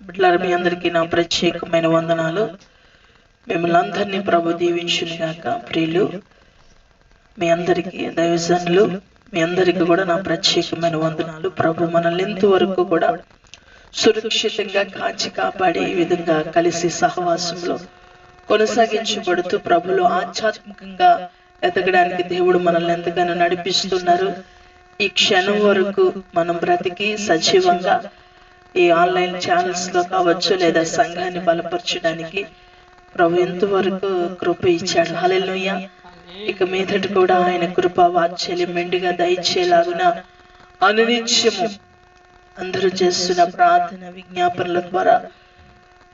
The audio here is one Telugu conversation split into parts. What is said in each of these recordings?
బిడ్డలారా, మీ అందరికీ నా ప్రత్యేకమైన వందనాలు. మిమ్మల్ని అందరినీ ప్రభు దీవించును గాక. ప్రియులు, మీ అందరికీ, దైవజనులు, మీ అందరికీ కూడా నా ప్రత్యేకమైన వందనాలు. ప్రభు మనల్ని ఇంతవరకు కూడా సురక్షితంగా కాచి కాపాడి ఈ విధంగా కలిసి సహవాసంలో కొనసాగించబడుతూ ప్రభులో ఆధ్యాత్మికంగా ఎదగడానికి దేవుడు మనల్ని ఎంతగానో నడిపిస్తున్నారు. ఈ క్షణం వరకు మనం బ్రతికి సజీవంగా ఈ ఆన్లైన్ ఛానల్స్ లో కావచ్చు, లేదా సంఘాన్ని బలపరచడానికి ప్రభు ఎంతవరకు కృప ఇచ్చాడు. హల్లెలూయా. ఇక మీదటి కూడా ఆయన కృప వాత్సల్యం మెండుగా దయచేలాగున అనునిత్యము అందరూ చేస్తున్న ప్రార్థన విజ్ఞాపనల ద్వారా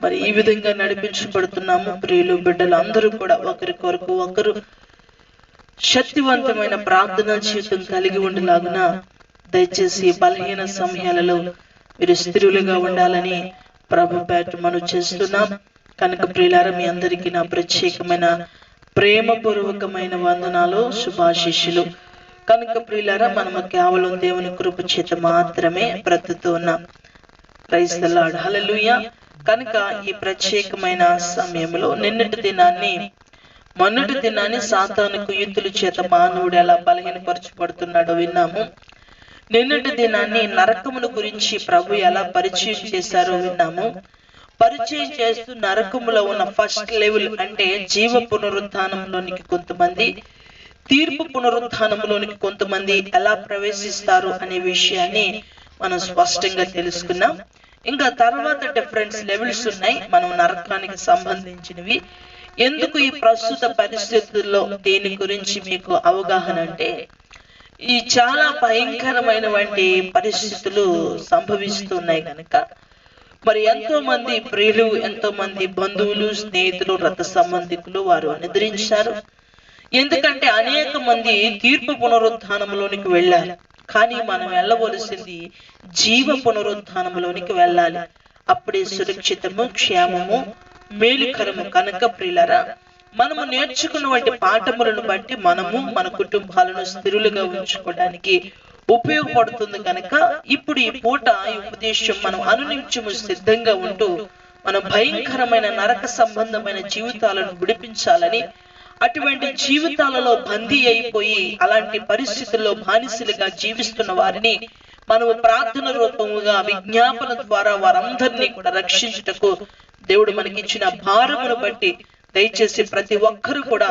మరి ఈ విధంగా నడిపించబడుతున్నాము. ప్రియులు, బిడ్డలు అందరూ కూడా ఒకరి కొరకు ఒకరు శక్తివంతమైన ప్రార్థనా జీవితం కలిగి ఉండేలాగున దయచేసి బలహీన సమయాలలో మీరు స్థిరులుగా ఉండాలని ప్రభు పేట మనం చేస్తున్నాం. కనుక ప్రియులారా, మీ అందరికీ నా ప్రత్యేకమైన ప్రేమపూర్వకమైన వందనాలు, శుభాశీస్సులు. కనుక ప్రియులారా, మనము కేవలం దేవుని కృప చేత మాత్రమే బ్రతుకుతూ ఉన్నాం. Praise the lord. హల్లెలూయా. కనుక ఈ ప్రత్యేకమైన సమయంలో మొన్నటి దినాన్ని సాతాను కుయుక్తుల చేత మానవుడు ఎలా బలహీనపరచబడుతున్నాడో విన్నాము. నిన్నటి దినాన్ని నరకమును గురించి ప్రభు ఎలా పరిచయం చేశారో విన్నాము. పరిచయం చేస్తూ నరకములో ఉన్న ఫస్ట్ లెవెల్ అంటే జీవ పునరుత్థానంలోనికి కొంతమంది, తీర్పు పునరుత్థానంలోనికి కొంతమంది ఎలా ప్రవేశిస్తారు అనే విషయాన్ని మనం స్పష్టంగా తెలుసుకున్నాం. ఇంకా తర్వాత డిఫరెంట్ లెవెల్స్ ఉన్నాయి మనం నరకానికి సంబంధించినవి. ఎందుకు ఈ ప్రస్తుత పరిస్థితుల్లో దీని గురించి మీకు అవగాహన అంటే, ఈ చాలా భయంకరమైనటువంటి పరిస్థితులు సంభవిస్తున్నాయి కనుక మరి ఎంతో మంది ప్రియులు, ఎంతో మంది బంధువులు, స్నేహితులు, రక్త సంబంధికులు వారు నిద్రించారు. ఎందుకంటే అనేక మంది తీర్పు పునరుత్థానంలోనికి వెళ్ళాలి. కానీ మనం వెళ్ళవలసింది జీవ పునరుత్థానంలోనికి వెళ్ళాలి. అప్పుడే సురక్షితము, క్షేమము, మేలుకరము. కనుక ప్రియులారా, మనము నేర్చుకున్నటువంటి పాఠములను బట్టి మనము మన కుటుంబాలను స్థిరులుగా ఉంచుకోవడానికి ఉపయోగపడుతుంది. కనుక ఇప్పుడు ఈ పూట ఈ ఉపదేశం మనం అనునిత్యము సిద్ధంగా ఉంటూ మన భయంకరమైన నరక సంబంధమైన జీవితాలను విడిపించాలని, అటువంటి జీవితాలలో బందీ అయిపోయి అలాంటి పరిస్థితుల్లో బానిసలుగా జీవిస్తున్న వారిని మనము ప్రార్థన రూపముగా విజ్ఞాపన ద్వారా వారందరినీ కూడా రక్షించుటకు దేవుడు మనకిచ్చిన భారమును బట్టి దయచేసి ప్రతి ఒక్కరూ కూడా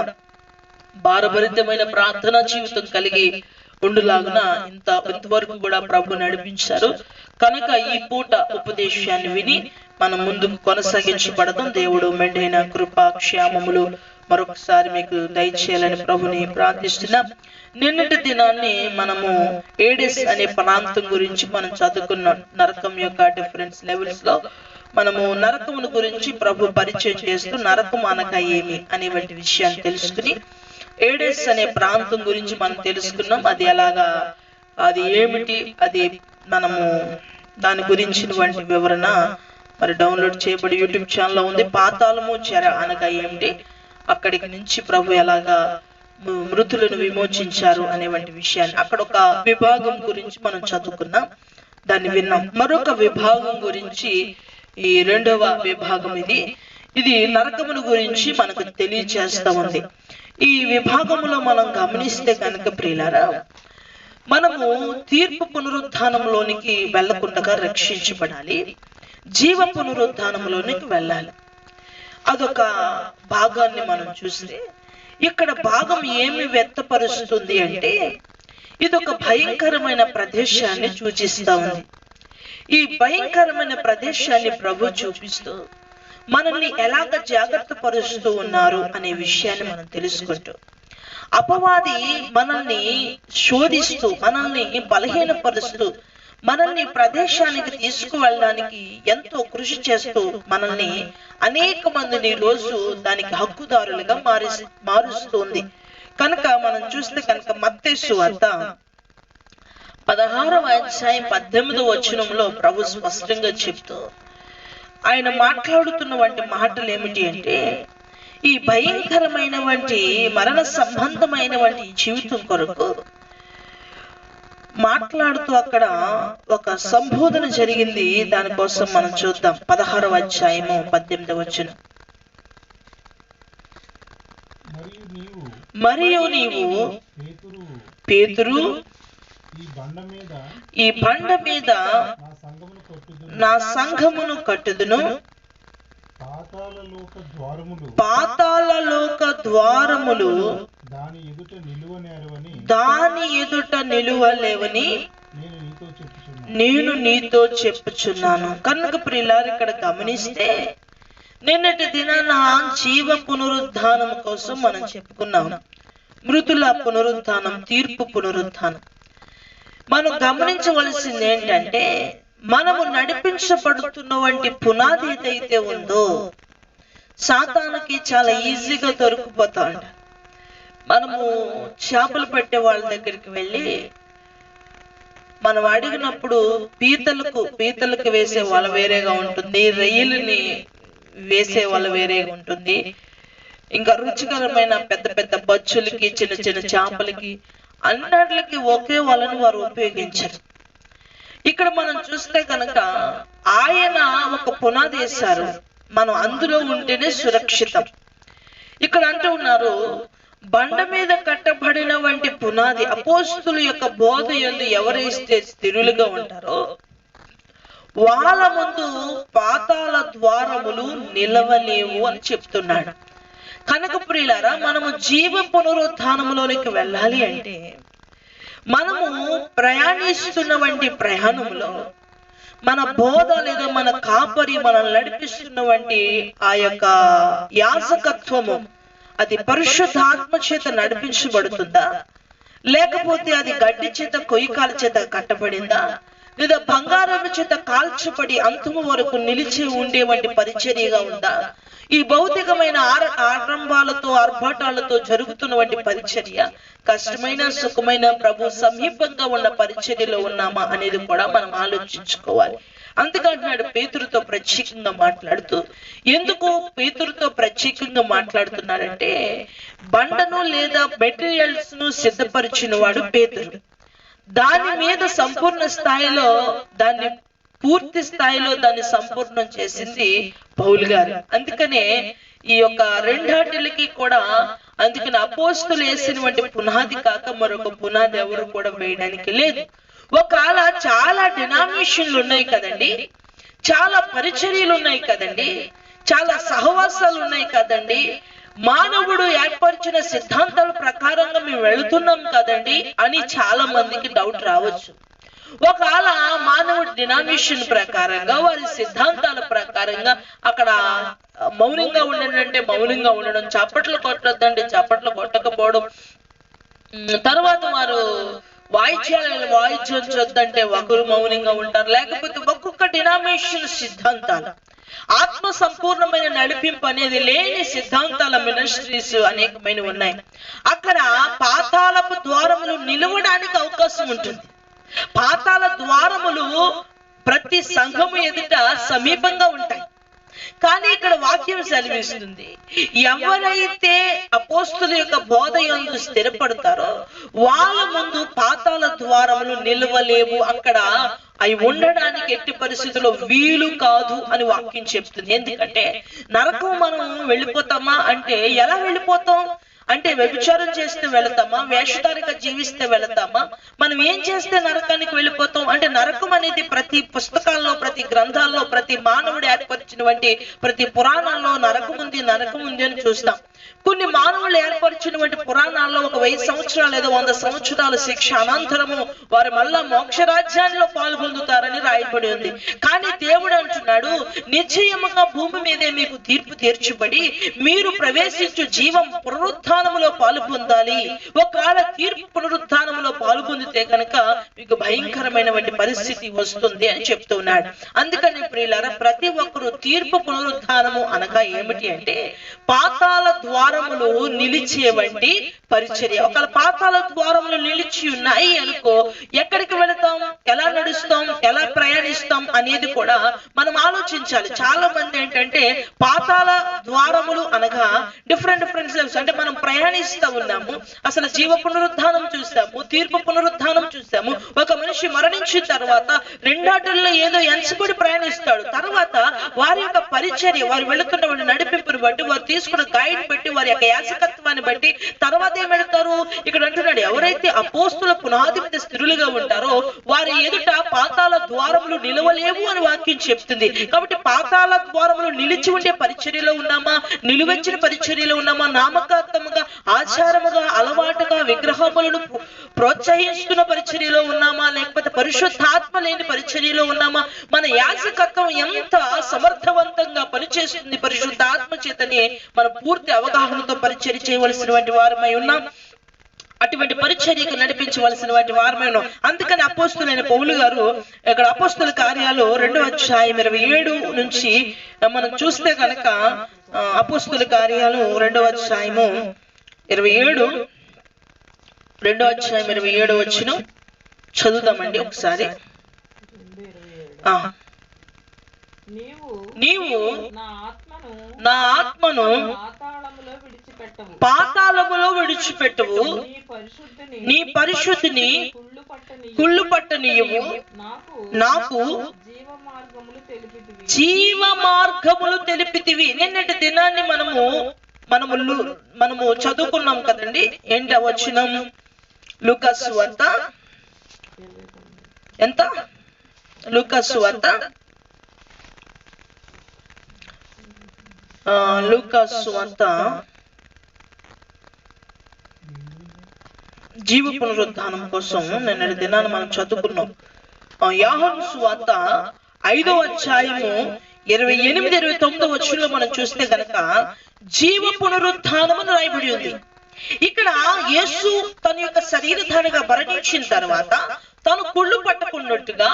భారభరితమైన ప్రార్థనా జీవితం కలిగి ఉండులాగున ఇంతవరకు కూడా ప్రభు నడిపించారు. కనుక ఈ పూట ఉపదేశాన్ని విని మనం ముందుకు కొనసాగించబడతాం. దేవుడు మెండైన కృపా క్షేమములు మరొకసారి మీకు దయచేయాలని ప్రభుని ప్రార్థిస్తున్నాం. నిన్నటి దినాన్ని మనము ఏడెస్ అనే ప్రాంతం గురించి మనం చదువుకున్నాం. నరకం యొక్క డిఫరెంట్ లెవెల్స్ లో మనము నరకమును గురించి ప్రభు పరిచయం చేస్తూ నరకం అనగా ఏమి అనేటువంటి విషయాన్ని తెలుసుకుని, ఏడెస్ అనే ప్రాంతం గురించి మనం తెలుసుకున్నాం. అది ఎలాగా, అది ఏమిటి, అది మనము దాని గురించినటువంటి వివరణ మరి డౌన్లోడ్ చేయబడి యూట్యూబ్ ఛానల్లో ఉంది. పాతాళము చెర అనగా ఏమిటి, అక్కడికి నుంచి ప్రభు ఎలాగా మృతులను విమోచించారు అనేటువంటి విషయాన్ని, అక్కడ ఒక విభాగం గురించి మనం చదువుకున్నాం, దాన్ని విన్నాం. మరొక విభాగం గురించి, ఈ రెండవ విభాగం ఇది నరకమును గురించి మనకు తెలియచేస్తా ఉంది. ఈ విభాగంలో మనం గమనిస్తే కనుక ప్రియులారా, మనము తీర్పు పునరుత్థానంలోనికి వెళ్లకుండా రక్షించబడాలి, జీవ పునరుత్థానంలోనికి వెళ్ళాలి. అదొక భాగాన్ని మనం చూస్తే ఇక్కడ భాగం ఏమి వ్యక్తపరుస్తుంది అంటే, ఇదొక భయంకరమైన ప్రదేశాన్ని సూచిస్తా ఉంది. ఈ భయంకరమైన ప్రదేశాన్ని ప్రభు చూపిస్తూ మనల్ని ఎలాగ జాగ్రత్త పరుస్తూ ఉన్నారు అనే విషయాన్ని మనం తెలుసుకుంటూ, అపవాది మనల్ని శోధిస్తూ, మనల్ని బలహీనపరుస్తూ, మనల్ని ప్రదేశానికి తీసుకువెళ్ళడానికి ఎంతో కృషి చేస్తూ మనల్ని అనేక మందిని రోజు దానికి హక్కుదారులుగా మారుస్తుంది. కనుక మనం చూస్తే కనుక మత్తయి సువార్త 16వ అధ్యాయం 18వ వచనంలో ప్రభు స్పష్టంగా చెప్తూ ఆయన మాట్లాడుతున్నటువంటి మాటలు ఏమిటి అంటే, ఈ భయంకరమైనటువంటి మరణ సంబంధమైనటువంటి జీవితం కొరకు మాట్లాడుతూ అక్కడ ఒక సంబోధన జరిగింది. దానికోసం మనం చూద్దాం. 16వ అధ్యాయము 18వ వచనం. మరియు నీవు పేతురు ఈ బండ మీద నా సంఘమును కట్టుదును, పాతాళలోక ద్వారములు దాని ఎదుట నిలువలేవని నేను నీతో చెప్పుచున్నాను. కనుక ప్రియులారా, ఇక్కడ గమనిస్తే నిన్నటి దినాన జీవ పునరుద్ధానం కోసం మనం చెప్పుకున్నాం. మృతుల పునరుద్ధానం, తీర్పు పునరుద్ధానం. మనం గమనించవలసింది ఏంటంటే, మనము నడిపించబడుతున్న వంటి పునాది ఏదైతే ఉందో సాతానుకి చాలా ఈజీగా దొరికిపోతా ఉంటా. మనము చేపలు పట్టే వాళ్ళ దగ్గరికి వెళ్ళి మనం అడిగినప్పుడు పీతలకు వేసే వాళ్ళ వేరేగా ఉంటుంది, రొయ్యలని వేసే వాళ్ళ వేరేగా ఉంటుంది, ఇంకా రుచికరమైన పెద్ద పెద్ద బచ్చులకి, చిన్న చిన్న చేపలకి, అన్నిటికి ఒకే వాళ్ళని వారు ఉపయోగించారు. ఇక్కడ మనం చూస్తే కనుక ఆయన ఒక పునాది వేశారు, మనం అందులో ఉంటేనే సురక్షితం. ఇక్కడ అంటూ ఉన్నారు, బండ మీద కట్టబడిన వంటి పునాది, అపోస్తుల యొక్క బోధ యందు ఎవరైతే స్థిరులుగా ఉంటారో వాళ్ళ ముందు పాతాళ ద్వారములు నిలవలేవు అని చెప్తున్నాడు. కనుక ప్రియులారా, మనము జీవ పునరుద్ధానంలోనికి వెళ్ళాలి అంటే మనము ప్రయాణిస్తున్న వంటి ప్రయాణంలో మన బోధ లేదా మన కాపరి మనల్ని నడిపిస్తున్న వంటి ఆ యొక్క యాజకత్వము అది పరిశుద్ధాత్మ చేత నడిపించబడుతుందా, లేకపోతే అది గడ్డి చేత, కొయ్యకాల చేత కట్టబడిందా, లేదా బంగారం చేత కాల్చబడి అంతము వరకు నిలిచి ఉండే వంటి పరిచర్యగా ఉందా? ఈ భౌతికమైన ఆరంభాలతో ఆర్భాటాలతో జరుగుతున్న వంటి పరిచర్య కష్టమైన సుఖమైన ప్రభు సమీపంగా ఉన్న పరిచర్యలో ఉన్నామా అనేది కూడా మనం ఆలోచించుకోవాలి. అందుకంటున్నాడు పేతురుతో ప్రత్యేకంగా మాట్లాడుతూ. ఎందుకు పేతురుతో ప్రత్యేకంగా మాట్లాడుతున్నాడంటే, బండను లేదా మెటీరియల్స్ ను సిద్ధపరిచిన వాడు పేతురు. దాని మీద సంపూర్ణ స్థాయిలో దాన్ని పూర్తి స్థాయిలో దాన్ని సంపూర్ణం చేసింది పౌలు గారు. అందుకనే ఈ యొక్క రెండాటిలకి కూడా అందుకని అపోస్తులు వేసినటువంటి పునాది కాక మరొక పునాది ఎవరు కూడా వేయడానికి లేదు. ఒకవేళ చాలా డినామినేషన్లు ఉన్నాయి కదండి, చాలా పరిచర్యలు ఉన్నాయి కదండి, చాలా సహవాసాలు ఉన్నాయి కదండి, మానవుడు ఏర్పరిచిన సిద్ధాంతాల ప్రకారంగా మేము వెళుతున్నాం కదండి అని చాలా మందికి డౌట్ రావచ్చు. ఒకవేళ మానవుడి డినామినేషన్ ప్రకారంగా, వారి సిద్ధాంతాల ప్రకారంగా అక్కడ మౌనంగా ఉండడంటే మౌనంగా ఉండడం, చప్పట్లు కొట్టొద్దంటే చప్పట్లు కొట్టకపోవడం, తర్వాత వారు వాయించొద్దంటే ఒకరు మౌనంగా ఉంటారు, లేకపోతే ఒక్కొక్క డినామినేషన్ సిద్ధాంతాలు, ఆత్మ సంపూర్ణమైన నడిపింపు అనేది లేని సిద్ధాంతాల మినిస్ట్రీస్ అనేకమైన ఉన్నాయి. అక్కడ పాతాళపు ద్వారములు నిలవడానికి అవకాశం ఉంటుంది. పాతాళ ద్వారములు ప్రతి సంఘము ఎదుట సమీపంగా ఉంటాయి. కానీ ఇక్కడ వాక్యం సెలవిస్తుంది, ఎవరైతే అపోస్తుల యొక్క బోధ యందు స్థిరపడతారో వాళ్ళ ముందు పాతాళ ద్వారములు నిలవలేవు, అక్కడ అవి ఉండడానికి ఎట్టి పరిస్థితుల్లో వీలు కాదు అని వాక్యం చెప్తుంది. ఎందుకంటే నరకం మనం వెళ్ళిపోతామా అంటే ఎలా వెళ్ళిపోతాం అంటే, వ్యభిచారం చేస్తే వెళతామా, వేషధారిగా జీవిస్తే వెళతామా, మనం ఏం చేస్తే నరకానికి వెళ్ళిపోతాం అంటే, నరకం అనేది ప్రతి పుస్తకాల్లో, ప్రతి గ్రంథాల్లో, ప్రతి మానవుడు ఏర్పరిచినటువంటి ప్రతి పురాణాల్లో నరకం ఉంది అని చూస్తాం. కొన్ని మానవులు ఏర్పరిచినటువంటి పురాణాల్లో 1000 సంవత్సరాలు లేదా 100 సంవత్సరాల శిక్ష అనంతరము వారు మళ్ళా మోక్ష రాజ్యాల్లో పాల్పొందుతారని రాయబడి ఉంది. కానీ దేవుడు అంటున్నాడు, నిశ్చయముగా భూమి మీదే మీకు తీర్పు తీర్చబడి మీరు ప్రవేశించు జీవం పునరుత్థానములో పాలు పొందాలి. ఒకవేళ తీర్పు పునరుత్థానములో పాలు పొందితే కనుక మీకు భయంకరమైనటువంటి పరిస్థితి వస్తుంది అని చెప్తున్నాడు. అందుకని ప్రియులారా, ప్రతి ఒక్కరు తీర్పు పునరుత్థానము అనగా ఏమిటి అంటే, పాతాళ ద్వారం ద్వారములు నిలిచే వంటి పరిచర్య. ఒకవేళ పాతాళ ద్వారములు నిలిచి ఉన్నాయి అనుకో, ఎక్కడికి వెళతాం, ఎలా నడుస్తాం, ఎలా ప్రయాణిస్తాం అనేది కూడా మనం ఆలోచించాలి. చాలా మంది ఏంటంటే పాతాళ ద్వారములు అనగా డిఫరెంట్ లెవెల్స్, అంటే మనం ప్రయాణిస్తూ ఉన్నాము, అసలు జీవ పునరుద్ధానం చూస్తాము, తీర్పు పునరుద్ధానం చూస్తాము. ఒక మనిషి మరణించిన తర్వాత రెండాటల్లో ఏదో ఎంచబడి ప్రయాణిస్తాడు. తర్వాత వారి యొక్క పరిచర్య, వారు వెళుతున్న వారి నడిపింపుని బట్టి, వారు తీసుకున్న గైడ్ బట్టి, వారి యొక్క యాజకత్వాన్ని బట్టి తర్వాత ఏం వెళతారు. ఇక్కడ అంటున్నాడు, ఎవరైతే అపోస్తుల పునాది మీద స్థిరులుగా ఉంటారో వారి ఎదుట పాతాళ ద్వారములు నిలవలేవు అని వాక్యం చెప్తుంది. కాబట్టి పాతాళ ద్వారములు నిలిచి ఉండే పరిచర్యలో ఉన్నామా, నిలువెచ్చిన పరిచర్యలో ఉన్నామా, నామకార్థముగా, ఆచారముగా, అలవాటుగా విగ్రహములను ప్రోత్సహిస్తున్న పరిచర్యలో ఉన్నామా, లేకపోతే పరిశుద్ధాత్మ లేని పరిచర్యలో ఉన్నామా, మన యాజకత్వం ఎంత సమర్థవంతంగా పనిచేస్తుంది పరిశుద్ధాత్మ చేతనే మనం పూర్తి అవగాహనతో పరిచర్య చేయవలసినటువంటి వారమై ఉన్నాం. అటువంటి పరిచర్యకు నడిపించవలసిన వాటి వారమేను. అందుకని అపోస్తులైన పౌలు గారు ఇక్కడ అపోస్తుల కార్యాలు 2వ అధ్యాయం 27 నుంచి మనం చూస్తే కనుక, అపోస్తుల కార్యాలు 2వ అధ్యాయము 27, 2వ అధ్యాయం 27 వచనం చదువుదామండి ఒకసారి. నీవు నా ఆత్మను పాతాళములో విడిచిపెట్టవు, నీ పరిశుద్ధిని కుళ్ళు పట్టనీయవు, నాకు జీవ మార్గములు తెలిపితివి. నిన్నటి దినాన్ని మనము చదువుకున్నాం కదండి. ఏంటి వచనం? లూకాసు సువార్త ఎంత? లూకాసు సువార్త జీవ పునరుద్ధానం కోసం నిన్నటి దినాన్ని మనం చదువుకున్నాం. యోహాను సువార్త 5వ అధ్యాయము 28, 29 వచనంలో మనం చూస్తే కనుక జీవ పునరుద్ధానం అని రాయబడి ఉంది. ఇక్కడ యేసు తన యొక్క శరీరధారిగా మరణించిన తర్వాత తాను కుళ్ళు పట్టుకున్నట్టుగా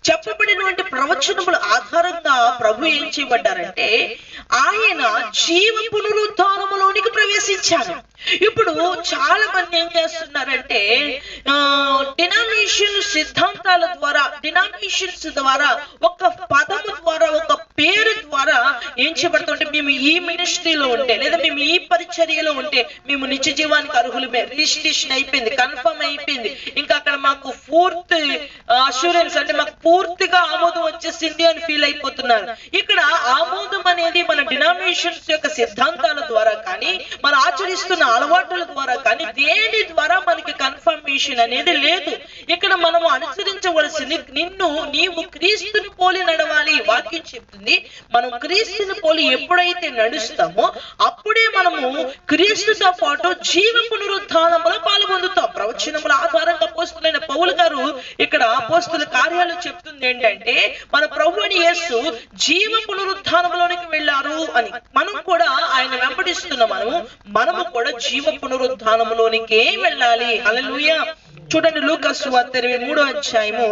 చెప్పబడినటువంటి ప్రవచనముల ఆధారంగా ప్రభు ఏం చేయబడ్డారంటే ఆయన జీవ పునరుద్ధానములోనికి ప్రవేశించారు. ఇప్పుడు చాలా మంది ఏం చేస్తున్నారంటే డినామినేషన్ సిద్ధాంతాల ద్వారా, డినామినేషన్స్ ద్వారా, ఒక పదము ద్వారా, ఒక పేరు ద్వారా ఏం చేయబడుతుంటే మేము ఈ మినిస్ట్రీలో ఉంటే, లేదా మేము ఈ పరిచర్యలో ఉంటే మేము నిత్య జీవానికి అర్హులమే, రిజిస్ట్రేషన్ అయిపోయింది, కన్ఫర్మ్ అయిపోయింది, ఇంకా అక్కడ మాకు పూర్తి అష్యూరెన్స్, అంటే మాకు పూర్తిగా ఆమోదం వచ్చేసింది అని ఫీల్ అయిపోతున్నారు. ఇక్కడ ఆమోదం అనేది మన డినామినేషన్స్ యొక్క సిద్ధాంతాల ద్వారా కానీ, మన ఆచరిస్తున్న అలవాట్ల ద్వారా కానీ, దేని ద్వారా మనకి కన్ఫర్మేషన్ అనేది లేదు. ఇక్కడ మనము అనుసరించవలసింది నీవు క్రీస్తుని పోలి నడవాలి. వాక్యం చెప్తుంది మనం క్రీస్తుని పోలి ఎప్పుడైతే నడుస్తామో అప్పుడే మనము క్రీస్తుతో పాటు జీవ పునరుద్ధానములో పాల్గొందుతాం. ప్రవచనముల ఆధారంగా అపోస్తులైన పౌలు గారు ఇక్కడ అపోస్తుల కార్యాలు చెప్తుంది ఏంటంటే మన ప్రభువుని యేసు జీవ పునరుద్ధానంలోనికి వెళ్ళారు అని. మనం కూడా ఆయన వెంబడిస్తున్న మనము కూడా జీవ పునరుద్ధానంలోనికే వెళ్ళాలి. హల్లెలూయా. చూడండి, లూకాసు సువార్త 23వ అధ్యాయము,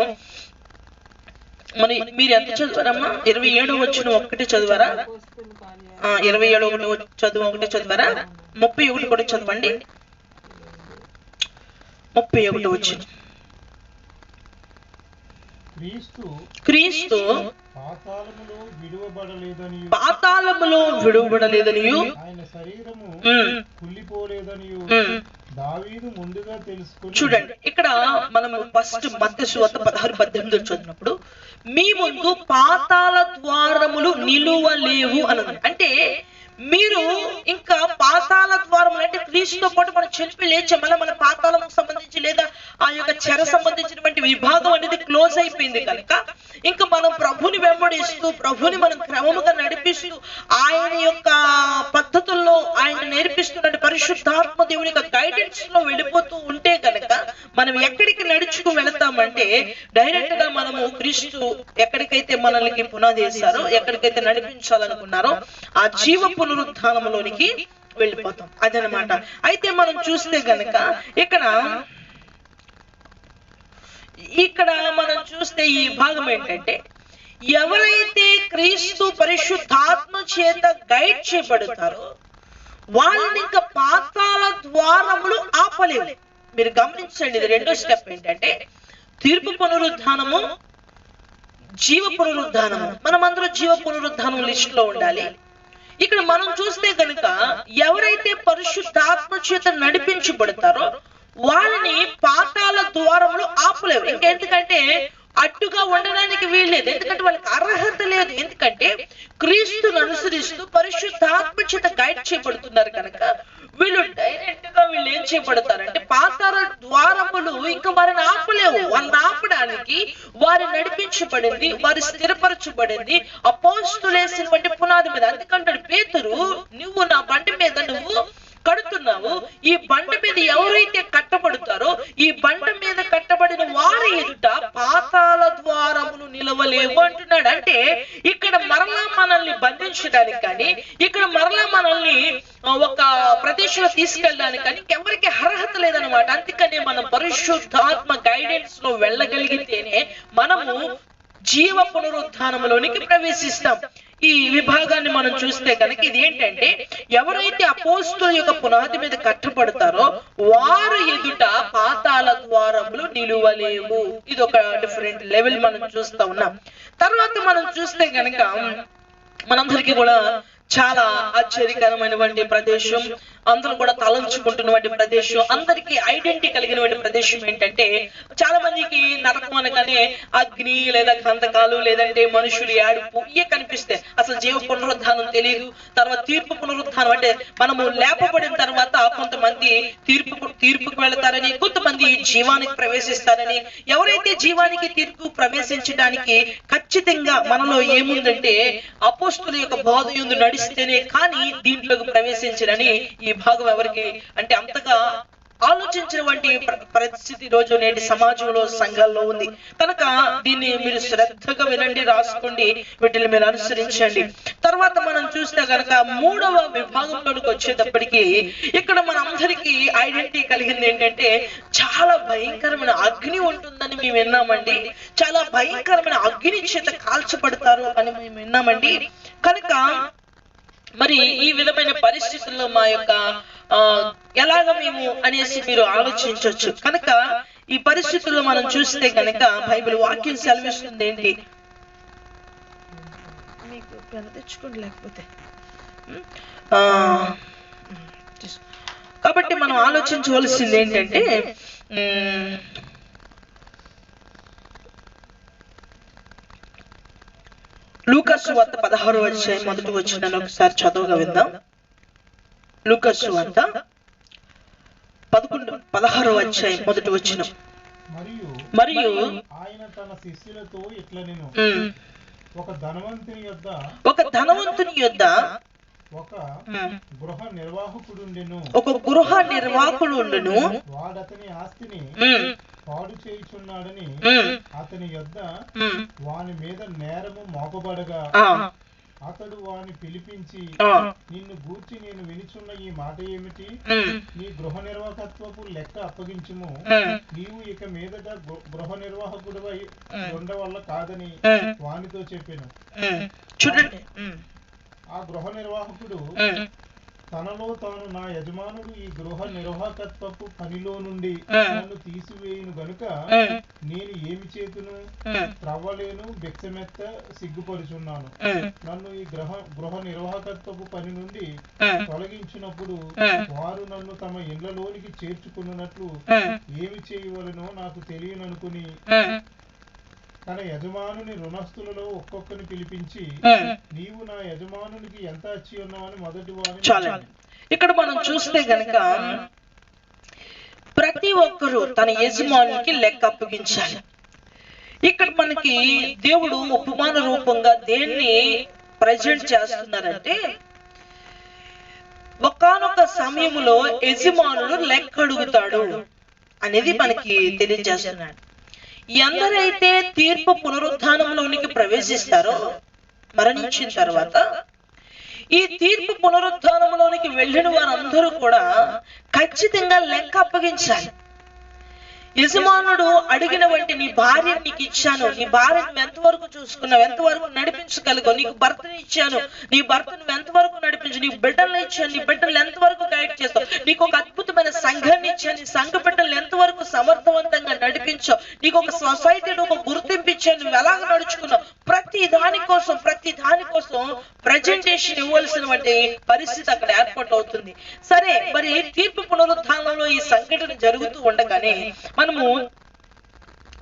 మరి మీరు ఎంత చదివారమ్మా? 27 వచనం ఒకటి చదివారా? 27 చదువు ఒకటి చదివారా? 31 కూడా చదవండి. 31 వచనం. క్రీస్తు పాతాళములో విడువబడలేదనియు చూడండి, ఇక్కడ మనము ఫస్ట్ మత్తయి సువార్త 16-18 చదివినప్పుడు మీ ముందు పాతాళ ద్వారములు నిలువలేవు అన్నది. అంటే మీరు ఇంకా పాతాళ ద్వారములు అంటే క్రీస్తుతో పాటు మనం చెలిపి లేచాం, మళ్ళీ మన పాతాళకు సంబంధించి లేదా ఆ యొక్క చెర సంబంధించినటువంటి విభాగం అనేది క్లోజ్ అయిపోయింది కనుక ఇంకా మనం ప్రభుని వెంబడిస్తూ, ప్రభుని మనం క్రమముగా నడిపిస్తూ, ఆయన యొక్క పద్ధతుల్లో ఆయన నేర్పిస్తున్న పరిశుద్ధాత్మ దేవుని యొక్క గైడెన్స్ లో వెళ్ళిపోతూ ఉంటే కనుక మనం ఎక్కడికి నడుచుకు వెళతామంటే డైరెక్ట్ గా మనము క్రీస్తు ఎక్కడికైతే మనల్ని పునాది వేశారో, ఎక్కడికైతే నడిపించాలనుకున్నారో ఆ జీవ పునరుద్ధానంలోనికి వెళ్ళిపోతాం. అదనమాట. అయితే మనం చూస్తే గనక ఇక్కడ మనం చూస్తే ఈ భాగం ఏంటంటే ఎవరైతే క్రీస్తు పరిశుద్ధాత్మ చేత గైడ్ చేయబడతారో వాళ్ళని ఇంకా పాతాళ ద్వారములు ఆపలేవు. మీరు గమనించండి, ఇది రెండో స్టెప్ ఏంటంటే తీర్పు పునరుద్ధానము, జీవ పునరుద్ధానము. మనం అందరూ జీవ పునరుద్ధానం లిస్ట్ లో ఉండాలి. ఇక్కడ మనం చూస్తే కనుక ఎవరైతే పరిశుద్ధాత్మ చేత నడిపించబడతారో వాళ్ళని పాతాళ ద్వారములు ఆపలేవు. ఇంకెందుకంటే అడ్డుగా ఉండడానికి వీల్లేదు, ఎందుకంటే వాళ్ళకి అర్హత లేదు. ఎందుకంటే క్రీస్తును అనుసరిస్తూ పరిశుద్ధాత్మ చేత గైడ్ చేయబడుతున్నారు కనుక వీళ్ళు డైరెక్ట్ గా వీళ్ళు ఏం చేయబడతారంటే పాతాళ ద్వారములు ఇంకా వారిని ఆపలేవు. వాళ్ళని ఆపడానికి వారి నడిపించబడింది, వారి స్థిరపరచబడింది అపోస్తులేసినటువంటి పునాది మీద. అందుకంటాడు పేతురు, నువ్వు నా బండి మీద నువ్వు కడుతున్నావు, ఈ బండ మీద ఎవరైతే కట్టబడతారో ఈ బండ మీద కట్టబడిన వారి ఎదుట పాతాళ ద్వారములు నిలవలేవు అంటున్నాడు. అంటే ఇక్కడ మరలా మనల్ని బంధించడానికి కానీ, ఇక్కడ మరలా మనల్ని ఒక ప్రదేశంలో తీసుకెళ్ళడానికి కానీ ఎవరికి అర్హత లేదనమాట. అందుకనే మనం పరిశుద్ధాత్మ గైడెన్స్ లో వెళ్ళగలిగితేనే మనము జీవ పునరుద్ధానంలోనికి ప్రవేశిస్తాం. ఈ విభాగాన్ని మనం చూస్తే కనుక ఇది ఏంటంటే ఎవరైతే అపోస్తుల యొక్క పునాది మీద కట్టబడతారో వారు ఎదుట పాతాళ ద్వారములు నిలువలేవు. ఇది ఒక డిఫరెంట్ లెవెల్ మనం చూస్తా ఉన్నాం. తర్వాత మనం చూస్తే కనుక మనందరికీ కూడా చాలా ఆశ్చర్యకరమైనటువంటి ప్రదేశం, అందరూ కూడా తలంచుకుంటున్నటువంటి ప్రదేశం, అందరికీ ఐడెంటిటీ కలిగినటువంటి ప్రదేశం ఏంటంటే చాలా మందికి నరకం అనగానే అగ్ని లేదా గంధకాలు లేదంటే మనుషులు ఏడుపు ఇవే కనిపిస్తాయి. అసలు జీవ పునరుద్ధానం తెలియదు. తర్వాత తీర్పు పునరుద్ధానం అంటే మనము లేపబడిన తర్వాత కొంతమంది తీర్పుకు వెళతారని, కొంతమంది జీవానికి ప్రవేశిస్తారని. ఎవరైతే జీవానికి తీర్పు ప్రవేశించడానికి ఖచ్చితంగా మనలో ఏముందంటే అపోస్తుల యొక్క బోధ యందు నడిస్తేనే కానీ దీంట్లోకి ప్రవేశించరని ఈ భాగం ఎవరికి అంటే అంతగా ఆలోచించినటువంటి పరిస్థితి రోజు నేటి సమాజంలో సంఘాల్లో ఉంది కనుక దీన్ని మీరు శ్రద్ధగా వినండి, రాసుకోండి, వీటిని మీరు అనుసరించండి. తర్వాత మనం చూస్తే కనుక మూడవ విభాగంలోకి వచ్చేటప్పటికి ఇక్కడ మన అందరికీ ఐడెంటిటీ కలిగింది ఏంటంటే చాలా భయంకరమైన అగ్ని ఉంటుందని మేము విన్నామండి. చాలా భయంకరమైన అగ్ని చేత కాల్చబడతారు అని మేము విన్నామండి. కనుక మరి ఈ విధమైన పరిస్థితుల్లో మా యొక్క ఎలాగ మేము అనేసి మీరు ఆలోచించవచ్చు. కనుక ఈ పరిస్థితుల్లో మనం చూస్తే కనుక బైబిల్ వాక్యం సెలవిస్తుంది ఏంటి, మీకు పెన్ తెచ్చుకోండి లేకపోతే. కాబట్టి మనం ఆలోచించవలసింది ఏంటంటే లూకాసు వార్త 16వ అధ్యాయం మొదటి వచనాన్ని ఒకసారి చదవగా విందాం. లూకాసు వార్త 16వ అధ్యాయం మొదటి వచనం. మరియు ఆయన తన శిష్యులతో ఇట్లనెను, ఒక ధనవంతుని యొద్ద ఒక గృహ నిర్వాహకుడుండెను, వాడతని ఆస్తిని పాడు చేయుచున్నాడని అతని యొద్ద వాని మీద నేరము మోపబడగా అతడు వాని పిలిపించి, నిన్ను గూర్చి నేను వినుచున్న ఈ మాట ఏమిటి? నీ గృహ నిర్వాహకత్వపు లెక్క అప్పగించుము, నీవు ఇక మీదట గృహ నిర్వాహకుడివై ఉండవల్ల కాదని వానితో చెప్పాను. చూడండి, ఆ గృహ నిర్వాహకుడు తనలో తాను, నా యజమానుడు ఈ గృహ నిర్వాహకత్వపు పనిలో నుండి నన్ను తీసివేయును గనుక నేను ఏమి చేతును? త్రవ్వలేను, భిక్షమెత్త సిగ్గుపరుచున్నాను. నన్ను ఈ గృహ నిర్వాహకత్వపు పని నుండి తొలగించినప్పుడు వారు నన్ను తమ ఇండ్లలోనికి చేర్చుకున్నట్లు ఏమి చేయవలనో నాకు తెలియననుకుని తన యజమానుని రుణస్థులలో ఒక్కొక్కని పిలిపించి, నీవు నా యజమానునికి ఎంత అచ్చి ఉన్నావని మొదటి వారిని. ఇక్కడ మనం చూస్తే గనక ప్రతి ఒక్కరూ తన యజమానునికి లెక్క అప్పగించాలి. ఇక్కడ మనకి దేవుడు ఉపమాన రూపంగా దేన్ని ప్రజెంట్ చేస్తున్నారంటే ఒకానొక సమయంలో యజమానుడు లెక్క అడుగుతాడు అనేది మనకి తెలియజేస్తున్నాడు. ఎందరైతే తీర్పు పునరుద్ధానంలోనికి ప్రవేశిస్తారో మరణించిన తర్వాత ఈ తీర్పు పునరుద్ధానంలోనికి వెళ్ళిన వారందరూ కూడా ఖచ్చితంగా లెక్క అప్పగించాలి. యజమానుడు అడిగిన వంటి నీ భార్యను నీకు ఇచ్చాను, నీ భార్యను ఎంతవరకు చూసుకున్నావు, ఎంతవరకు నడిపించగలిగావు, నీకు భర్తను ఇచ్చాను, నీ భర్తను ఎంతవరకు నడిపించు, నీకు బిడ్డలను ఇచ్చాను, నీ బిడ్డలు ఎంతవరకు గైడ్ చేస్తావు, నీకు ఒక అద్భుతమైన సంఘాన్ని ఇచ్చాను, నీ సంఘ బిడ్డలు ఎంతవరకు సమర్థవంతంగా నడిపించావు, నీకు ఒక సొసైటీలో ఒక గుర్తింపు ఇచ్చాను, నువ్వు ఎలాగ నడుచుకున్నావు, ప్రతి దానికోసం ప్రజెంటేషన్ ఇవ్వాల్సినటువంటి పరిస్థితి అక్కడ ఏర్పాటు అవుతుంది. సరే, మరి తీర్పు పునరుద్ధానంలో ఈ సంఘటన జరుగుతూ ఉండగానే మనము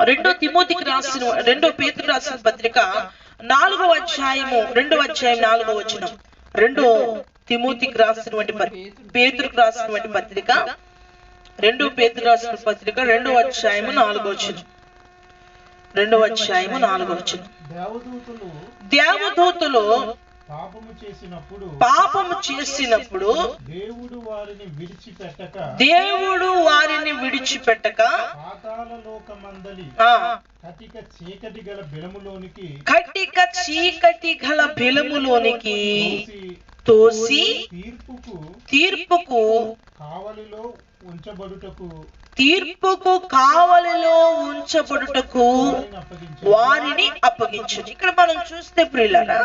2 తిమోతికి రాసిన 2 పేతురు రాసిన పత్రిక 4వ అధ్యాయము 2వ అధ్యాయం 4వ వచనం, 2 తిమోతికి రాసినటువంటి పేతురుకు రాసినటువంటి పత్రిక 2 పేతురు రాసిన పత్రిక 2వ అధ్యాయము 4వ వచనం, 2వ అధ్యాయము 4వ వచనం. దేవదూతలు పాపము చేసినప్పుడు దేవుడు వారిని విడిచిపెట్టక కటిక చీకటి గల బిలములోనికి తోసి తీర్పుకు కావలిలో ఉంచబడుటకు వారిని అప్పగించు. ఇక్కడ మనం చూస్తే ప్రియులారా,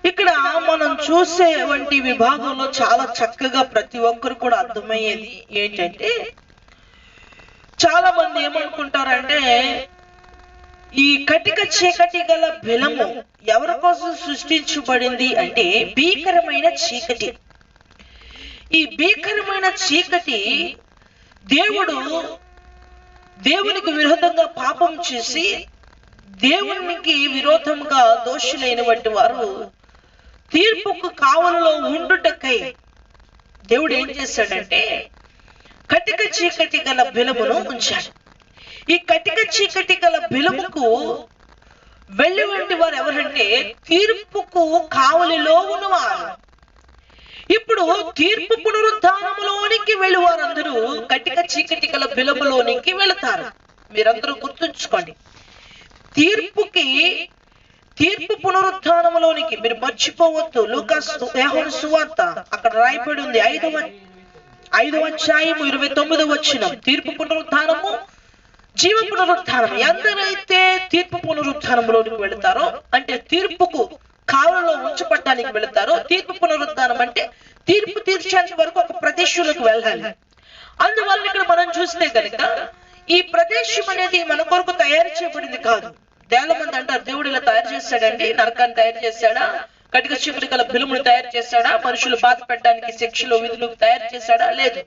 ఇక్కడ మనం చూసే వంటి విభాగంలో చాలా చక్కగా ప్రతి ఒక్కరు కూడా అర్థమయ్యేది ఏంటంటే, చాలా మంది ఏమనుకుంటారంటే ఈ కటిక చీకటి గల బిలము ఎవరి కోసం సృష్టించబడింది అంటే భీకరమైన చీకటి. ఈ భీకరమైన చీకటి దేవునికి విరోధంగా పాపం చేసి దేవునికి విరోధంగా దోషులైనటువంటి వారు తీర్పుకు కావలిలో ఉండుటకై దేవుడు ఏం చేశాడంటే కటిక చీకటి గల బిలమును ఉంచాడు. ఈ కటిక చీకటి గల బిలముకు వెళ్ళి వంటి వారు ఎవరంటే తీర్పుకు కావలిలో ఉన్నవారు. ఇప్పుడు తీర్పు పునరుద్ధానములోనికి వెళ్ళి వారందరూ కటిక చీకటి గల బిలములోనికి వెళతారు. మీరందరూ గుర్తుంచుకోండి, తీర్పు పునరుద్ధానములోనికి మీరు మర్చిపోవద్దు. యోహాను సువార్త అక్కడ రాయబడి ఉంది 5వ అధ్యాయము 29వ వచనం. తీర్పు పునరుద్ధానము, జీవ పునరుద్ధానం. ఎందరైతే తీర్పు పునరుద్ధానంలోనికి వెళతారో అంటే తీర్పుకు కావలిలో ఉంచబడడానికి వెళతారో, తీర్పు పునరుద్ధానం అంటే తీర్పు తీర్చేంత వరకు ఒక ప్రదేశంలోకి వెళ్ళాలి. అందువల్ల ఇక్కడ మనం చూస్తే కనుక ఈ ప్రదేశం అనేది మన కొరకు తయారు చేయబడింది కాదు. చాలా మంది అంటారు దేవుడు ఇలా తయారు చేశాడండి, నరకాన్ని తయారు చేశాడా, కటిక చీకటి గల బిలమును తయారు చేశాడా, మనుషులు బాధ పెట్టడానికి శిక్షలు విధులు తయారు చేశాడా? లేదు.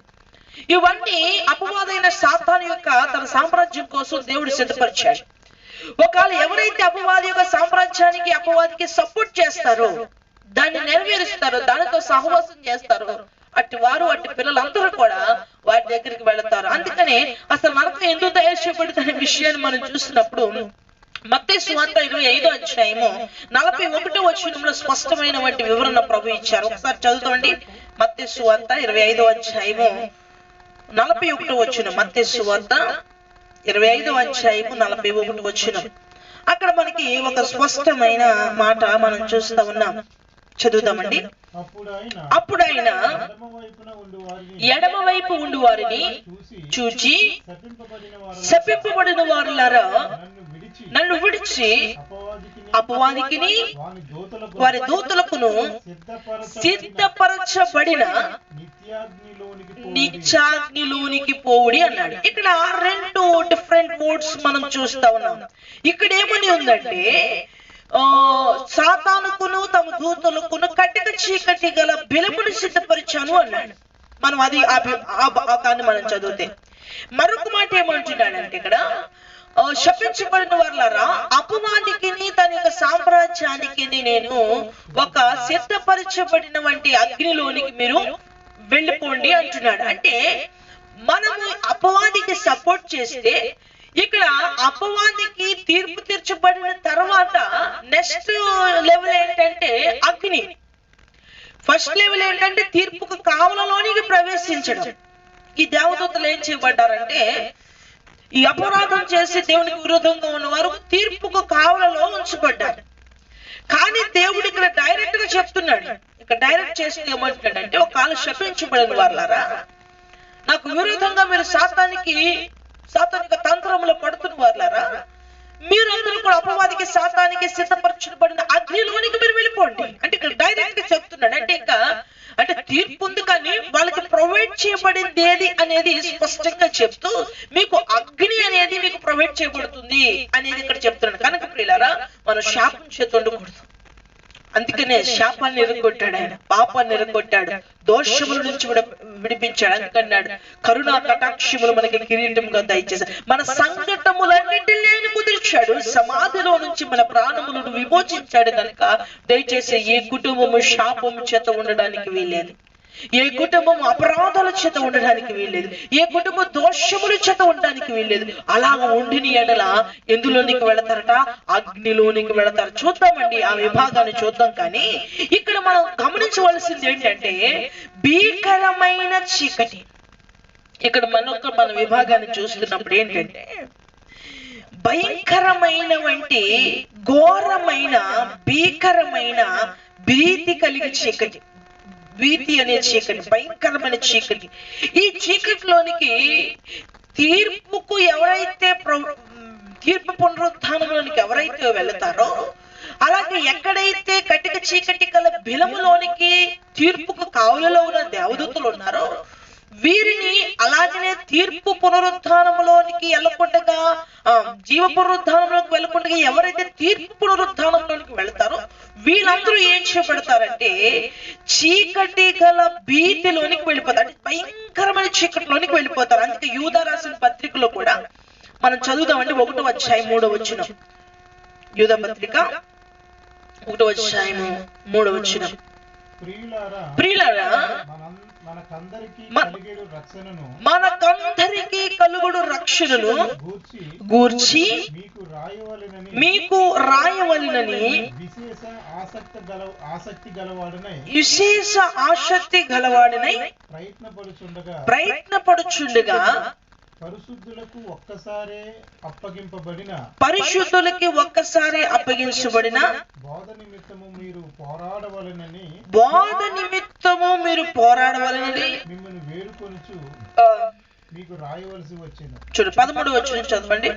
ఇవన్నీ అపవాదైన సాతాను యొక్క తన సామ్రాజ్యం కోసం దేవుడు సిద్ధపరిచాడు. ఒకవేళ ఎవరైతే అపవాది యొక్క సామ్రాజ్యానికి అపవాదికి సపోర్ట్ చేస్తారో, దాన్ని నెరవేరుస్తారో, దానితో సహవాసం చేస్తారో, అట్టి వారు అట్టి పిల్లలందరూ కూడా వాటి దగ్గరికి వెళతారు. అందుకనే అసలు నరకం ఎందుకు తయారు చేయబడుతున్న విషయాన్ని మనం చూసినప్పుడు మత్తయి సువార్త 25వ అధ్యాయము 41వ వచనంలో స్పష్టమైన వంటి వివరణ ప్రభు ఇచ్చారు. ఒకసారి చదువుతామండి. మత్తయి సువార్త 25వ అధ్యాయము 41వ వచనం. మత్తయి సువార్త 25వ అధ్యాయము 41వ వచనం. అక్కడ మనకి ఒక స్పష్టమైన మాట మనం చూస్తా ఉన్నాం. చదువుతామండి. అప్పుడైనా ఎడమ వైపు ఉండు వారిని చూచి శపింపబడిన వారులారా, నన్ను విడిచి అపవాదికిని వారి దూతలకును సిద్ధపరచబడిన నిత్యాగ్నిలోనికి పోవుడి అన్నాడు. ఇక్కడ 2 డిఫరెంట్ వర్డ్స్ మనం చూస్తా ఉన్నాం. ఇక్కడ ఏమని ఉందంటే సాతానుకును తమ దూతలకును కటిక చీకటి గల బిలమును సిద్ధపరిచాను అన్నాడు. మనం అది దాన్ని మనం చదివితే మరొక మాట ఏమంటున్నాడంటే ఇక్కడ శపించబడిన వారులారా, అపవాదికి తన యొక్క సామ్రాజ్యానికి నేను ఒక సిద్ధపరచబడిన వంటి అగ్నిలోనికి మీరు వెళ్ళిపోండి అంటున్నాడు. అంటే మనము అపవాదికి సపోర్ట్ చేస్తే ఇక్కడ అపవాదికి తీర్పు తీర్చబడిన తర్వాత నెక్స్ట్ లెవెల్ ఏంటంటే అగ్ని. ఫస్ట్ లెవెల్ ఏంటంటే తీర్పుకు కావలలోనికి ప్రవేశించడం. ఈ దేవదూతలు ఏం చేయబడ్డారంటే ఈ అపరాధం చేసి దేవునికి విరోధంగా ఉన్నవారు తీర్పుకు కావలలో ఉంచబడ్డారు. కానీ దేవుడు ఇక్కడ డైరెక్ట్ గా చెప్తున్నాడు. ఇక్కడ డైరెక్ట్ చేసి ఏమంటున్నాడంటే ఒకవేళ శపించబడిన వారులారా, నాకు విరోధంగా మీరు సాతానికి సాతానిక తంత్రములో పడుతున్న వారులారా, మీరందరూ కూడా అపవాదికి సాతానికి సిద్ధపరచబడిన అగ్నిలోనికి మీరు వెళ్ళిపోండి అంటే ఇక్కడ డైరెక్ట్ గా చెప్తున్నాడు. అంటే తీర్పు ఉంది, కానీ వాళ్ళకి ప్రొవైడ్ చేయబడింది ఏది అనేది స్పష్టంగా చెప్తూ మీకు అగ్ని అనేది మీకు ప్రొవైడ్ చేయబడుతుంది అనేది ఇక్కడ చెప్తున్నాడు. కనుక ప్రియులారా, మనం శాపం చేత ఉండకూడదు. అందుకనే శాపాన్ని ఎరగొట్టాడు ఆయన, పాపాన్ని ఎరగొట్టాడు, దోషముల నుంచి విడిపించాడు. అందుకన్నాడు కరుణా కటాక్షములు మనకి కిరీటంగా దయచేశాడు. మన సంకటములన్నింటినీ ఆయన కుదిర్చాడు, సమాధిలో నుంచి మన ప్రాణములను విమోచించాడు. కనుక దయచేసి ఏ కుటుంబము శాపము చేత ఉండడానికి వీల్లేదు, ఏ కుటుంబం అపరాధాల చేత ఉండడానికి వీల్లేదు, ఏ కుటుంబం దోషముల చేత ఉండడానికి వీల్లేదు. అలాగ ఉండిని ఎడల ఎందులోనికి వెళతారట? అగ్నిలోనికి వెళతారు. చూద్దామండి, ఆ విభాగాన్ని చూద్దాం. కానీ ఇక్కడ మనం గమనించవలసింది ఏంటంటే భీకరమైన చీకటి. ఇక్కడ మన విభాగాన్ని చూస్తున్నప్పుడు ఏంటంటే భయంకరమైన వంటి ఘోరమైన భీకరమైన భీతి కలిగే చీకటి. భీతి అనే చీకటి, భయంకరమైన చీకటి. ఈ చీకటిలోనికి తీర్పుకు ఎవరైతే తీర్పు పునరుత్థానంలోనికి ఎవరైతే వెళతారో, అలాగే ఎక్కడైతే కటిక చీకటి కల బిలములోనికి తీర్పుకు కావులలో ఉన్న దేవదూతలు ఉన్నారో వీరిని అలాగనే తీర్పు పునరుత్థానంలోనికి వెళ్ళకుండగా, జీవ పునరుత్థానంలోకి వెళ్ళకుండా ఎవరైతే తీర్పు పునరుత్థానంలోనికి వెళ్తారో వీళ్ళందరూ ఏం చేయబడతారంటే చీకటి గల భీతిలోనికి వెళ్ళిపోతారు. అంటే భయంకరమైన చీకటిలోనికి వెళ్ళిపోతారు. అందుకే యూదా రాసిన పత్రికలో కూడా మనం చదువుదామండి, 1వ అధ్యాయం 3వ వచనం. యూదా పత్రిక 1వ అధ్యాయం 3వ వచనం. ప్రియులారా, మనకందరికి కలుగుడు రక్షణను గూర్చి మీకు రాయవలెనని విశేష ఆసక్తి గలవాడినై ప్రయత్నపడుచుండగా పరిశుద్ధులకి ఒక్కసారి అప్పగించబడిన బోధ నిమిత్తము మీరు పోరాడవలెనని మిమ్మల్ని వేడుకొనుచు మీకు రాయవలసి వచ్చింది. చూడు 13వ వచనం చదవండి.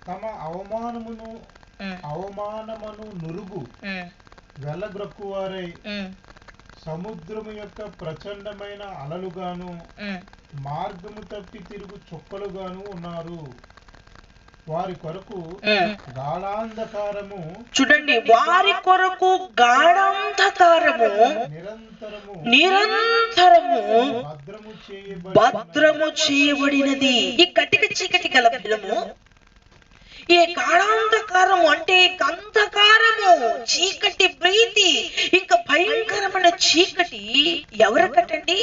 తమ అవమానమును నురుగు వెళ్ళగ్రక్కువారై సముద్రము యొక్క ప్రచండమైన అలలుగాను మార్గము తప్పి తిరుగు చుక్కలుగాను ఉన్నారు. వారి కొరకు గాఢాంధకారము, చూడండి, వారి కొరకు గాఢాంధకారము నిరంతరము భద్రము చేయబడినది. ఈ కటిక చీకటి గల బిలము, ఈ గాఢాంధకారము అంటే అంధకారము, చీకటి ప్రీతి, ఇంకా భయంకరమైన చీకటి ఎవరికటండి?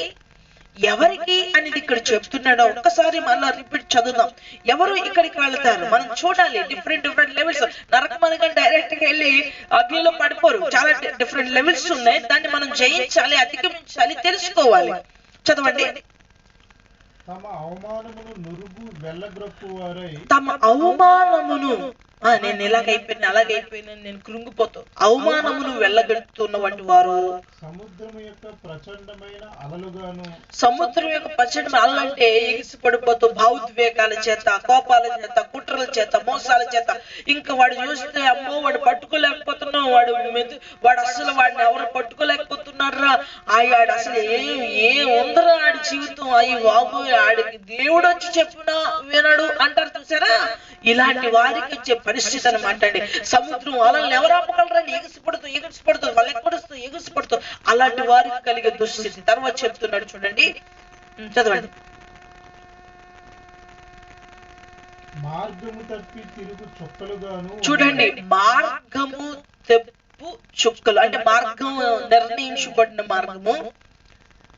ఎవరికి అనేది ఇక్కడ చెప్తున్నాడో ఒక్కసారి మళ్ళా రిపీట్ చదువుదాం. ఎవరు ఇక్కడికి వెళ్తారు? మనం చూడాలి. Different levels. నరకమనగా డైరెక్ట్ గా వెళ్ళి అగ్నిలో పడిపోరు. చాలా డిఫరెంట్ లెవెల్స్ ఉన్నాయి. దాన్ని మనం జయించాలి, అధిగమించాలి, తెలుసుకోవాలి. చదవండి. తమ అవమానమును నురుగు వెళ్ళగ్రక్కువారై, తమ అవమానమును, నేను అలాగైపోయినా నేను కృంగిపోతూ, అవమానమును వెళ్ళగట్టుతున్న వంటి వారు సముద్రం యొక్క ప్రచండమైన అలలుగాను. సముద్రం యొక్క ప్రచండమైన అలలు అంటే ఎగిసి పడిపోతూ భావోద్వేగాల చేత, కోపాల చేత, కుట్రల చేత, మోసాల చేత, ఇంకా వాడు చూస్తే అమ్మో వాడు పట్టుకోలేకపోతున్నాం, వాడు అసలు వాడిని ఎవరు పట్టుకోలేకపోతున్నారా, ఆడు అసలు ఏ ఉందరా ఆడి జీవితం, అయ్యి బాబు ఆడికి దేవుడు వచ్చి చెప్పినా వినడు అంటారు చూసారా. ఇలాంటి వారికి వచ్చే పరిస్థితి అనమాట అండి. సముద్రం అలల్ని ఎవరు ఆపగలరని ఎగిసిపడుతూ వాళ్ళు ఎగిసిపడుతూ అలాంటి వారికి కలిగే దుస్థితి తర్వాత చెప్తున్నాడు. చూడండి, చదవండి. మార్గము తప్పి తిరుగు చుక్కలుగాను. చూడండి, మార్గము తెప్పు చుక్కలు అంటే మార్గం, నిర్ణయించబడిన మార్గము,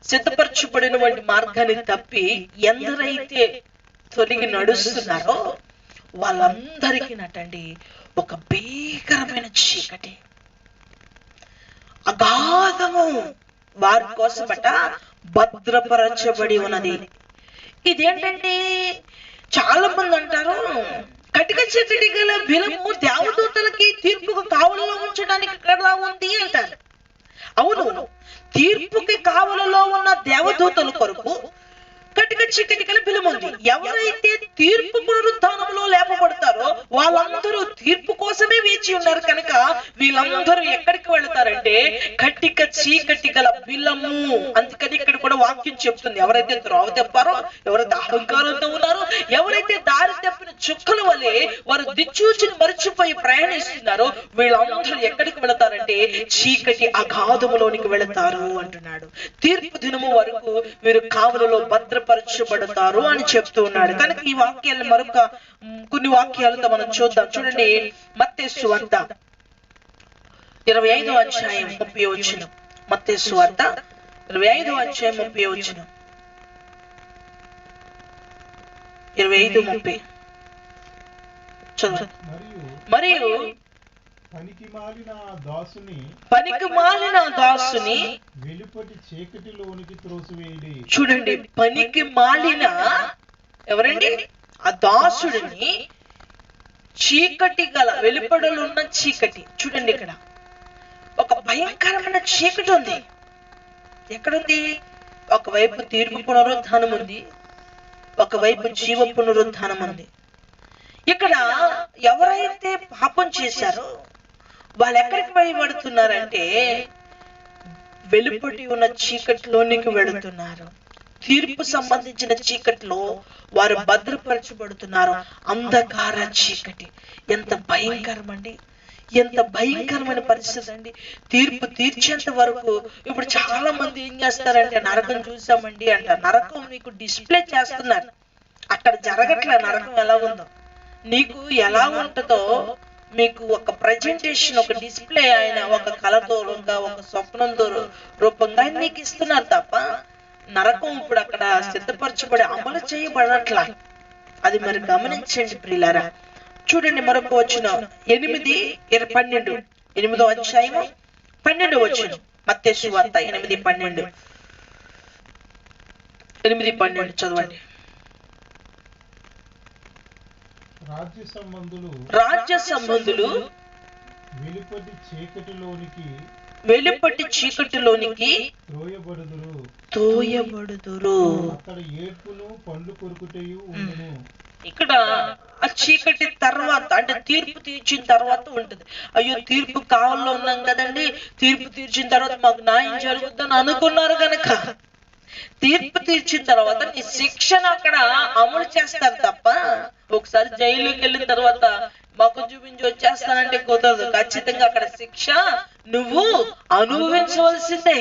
సిద్ధపరచబడినటువంటి మార్గాన్ని తప్పి ఎందరైతే తొలగి నడుస్తున్నారో వాళ్ళందరికీ నటండి ఒక భీకరమైన చీకటి, అగాధము వారి కోసమట భద్రపరచబడి ఉన్నది. ఇదేంటంటే చాలా మంది అంటారు కటిక చీకటి గల బిలము దేవదూతలకి తీర్పుకు కావలలో ఉంచడానికి కదా ఉంది అంటారు. అవును, తీర్పుకి కావలలో ఉన్న దేవదూతల కొరకు కటిక చీకటి గల బిలముంది. ఎవరైతే తీర్పు పునరుత్థానంలో లేపబడతారో వాళ్ళందరూ తీర్పు కోసమే వేచి ఉన్నారు కనుక వీళ్ళందరూ ఎక్కడికి వెళతారంటే కటిక చీకటి గల బిలము. అందుకని ఇక్కడ కూడా వాక్యం చెప్తుంది, ఎవరైతే త్రోవ తెప్పారో, ఎవరైతే అహంకారంతో ఉన్నారో, ఎవరైతే దారి తప్పిన చుక్కల వలె వారు దిచ్చూచిని మరిచిపోయి ప్రయాణిస్తున్నారో వీళ్ళందరూ ఎక్కడికి వెళతారంటే చీకటి అగాధములోనికి వెళతారు అంటున్నాడు. తీర్పు దినము వరకు వీరు కావలలో భద్రపరచబడతారు అని చెప్తూ ఉన్నాడు. కనుక ఈ వాక్యాలను మరొక కొన్ని వాక్యాలతో మనం చూద్దాం. చూడండి, మత్తయి సువార్త 25వ అధ్యాయం 30వ వచనం. మత్తయి సువార్త 25వ అధ్యాయం 30వ వచనం. 25:30 చదువు. మరియు పనికి మాలిన దాసుని వెలుపటి చీకటిలోనికి త్రోసివేయుడి. చూడండి, పనికి మాలిన ఎవరండి? ఆ దాసుడిని చీకటి గల వెలుపడలున్న చీకటి. చూడండి, ఇక్కడ ఒక భయంకరమైన చీకటి ఉంది. ఎక్కడుంది? ఒకవైపు తీర్పు పునరుద్ధానం ఉంది, ఒకవైపు జీవ పునరుద్ధానం ఉంది. ఇక్కడ ఎవరైతే పాపం చేశారో వాళ్ళు ఎక్కడికి భయపడుతున్నారంటే వెలుపటి ఉన్న చీకటిలోనికి వెళుతున్నారు. తీర్పు సంబంధించిన చీకటిలో వారు భద్రపరచబడుతున్నారు. అంధకార చీకటి ఎంత భయంకరం అండి, ఎంత భయంకరమైన పరిస్థితి అండి. తీర్పు తీర్చేంత వరకు ఇప్పుడు చాలా మంది ఏం చేస్తారంటే నరకం చూసామండి అంటారు. నరకం నీకు డిస్ప్లే చేస్తున్నారు, అక్కడ జరగట్లే. నరకం ఎలా ఉందో నీకు ఎలా ఉంటుందో మీకు ఒక ప్రజెంటేషన్, ఒక డిస్ప్లే ఆయన ఒక కళతో ఒక స్వప్నంతో రూపంగా నీకు ఇస్తున్నారు తప్ప నరకం ఇప్పుడు అక్కడ సిద్ధపరచబడి అమలు చేయబడట్లా. అది మరి గమనించండి ప్రియులారా. చూడండి మరొక వచనం 8:12 8వ అధ్యాయం 12వ వచనం. మత్తయి సువార్త 8:12 8:12 చదవండి. రాజ్య సంబంధులు వెలుపటి చీకటిలోనికి తోయబడుదురు. ఇక్కడ ఆ చీకటి తర్వాత అంటే తీర్పు తీర్చిన తర్వాత ఉంటుంది. అయ్యో తీర్పు కావాలో ఉన్నాం కదండి, తీర్పు తీర్చిన తర్వాత మాకు న్యాయం జరుగుతుందని అనుకున్నారు కనుక తీర్పు తీర్చిన తర్వాత నీ శిక్షను అక్కడ అమలు చేస్తారు తప్ప ఒకసారి జైలుకి వెళ్ళిన తర్వాత మొక్క చూపించి వచ్చేస్తానంటే కుదరదు. ఖచ్చితంగా అక్కడ శిక్ష నువ్వు అనుభవించవలసిందే.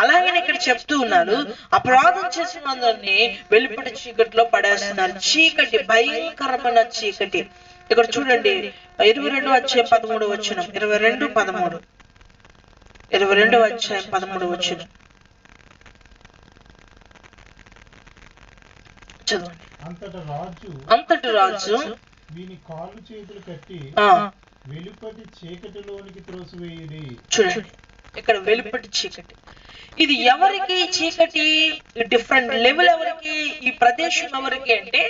అలాగే ఇక్కడ చెప్తూ ఉన్నాడు, అపరాధం చేసిన అందరినీ వెలుపటి చీకటిలో పడేస్తున్నారు. చీకటి భయంకరమైన చీకటి. ఇక్కడ చూడండి 22వ అధ్యాయం 13వ వచనం. 22:13 22వ అధ్యాయం 13వ వచనం చదవండి. అంతటి రాజు వీని కాళ్ళు చేతులు కట్టి వెలుపటి చీకటిలోనికి త్రోసివేయుడి. చూడండి, ఇక్కడ వెలుపటి చీకటి. ఇది ఎవరికి చీకటి? డిఫరెంట్ లెవెల్ ఎవరికి? ఈ ప్రదేశం ఎవరికి అంటే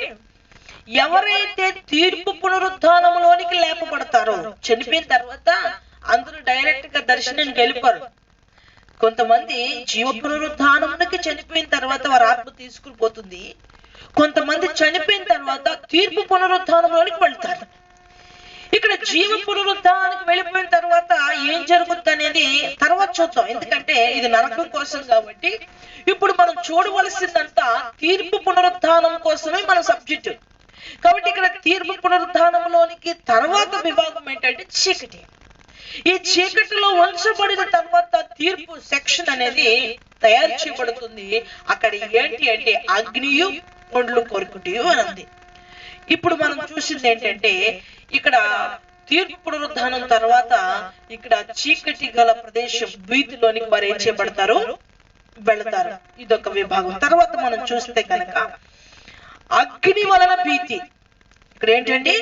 ఎవరైతే తీర్పు పునరుద్ధానంలోనికి లేపబడతారో, చనిపోయిన తర్వాత అందరూ డైరెక్ట్ గా దర్శనానికి వెళ్ళిపోరు. కొంతమంది జీవ పునరుద్ధానానికి చనిపోయిన తర్వాత వారి ఆత్మ తీసుకుని పోతుంది. కొంతమంది చనిపోయిన తర్వాత తీర్పు పునరుద్ధానంలోనికి వెళ్తారు. ఇక్కడ జీవ పునరుద్ధానానికి వెళ్ళిపోయిన తర్వాత ఏం జరుగుతుంది అనేది తర్వాత చూద్దాం, ఎందుకంటే ఇది నరకం కోసం కాబట్టి. ఇప్పుడు మనం చూడవలసిందంతా తీర్పు పునరుద్ధానం కోసమే మన సబ్జెక్టు కాబట్టి ఇక్కడ తీర్పు పునరుద్ధానంలోనికి తర్వాత విభాగం ఏంటంటే చీకటి. ఈ చీకటిలో ఉంచబడిన తర్వాత తీర్పు సెక్షన్ అనేది తయారు చేయబడుతుంది. అక్కడ ఏంటి అంటే అగ్నియు ఒండ్లు కొరుకుటియు అని ఉంది. ఇప్పుడు మనం చూసింది ఏంటంటే ఇక్కడ తీర్పు పునరుద్ధానం తర్వాత ఇక్కడ చీకటి గల ప్రదేశం వీధిలోనికి వారు ఏం చేయబడతారు? వెళతారు. ఇదొక విభాగం. తర్వాత మనం చూస్తే కనుక అగ్ని వలన భీతి. ఇక్కడ ఏంటండి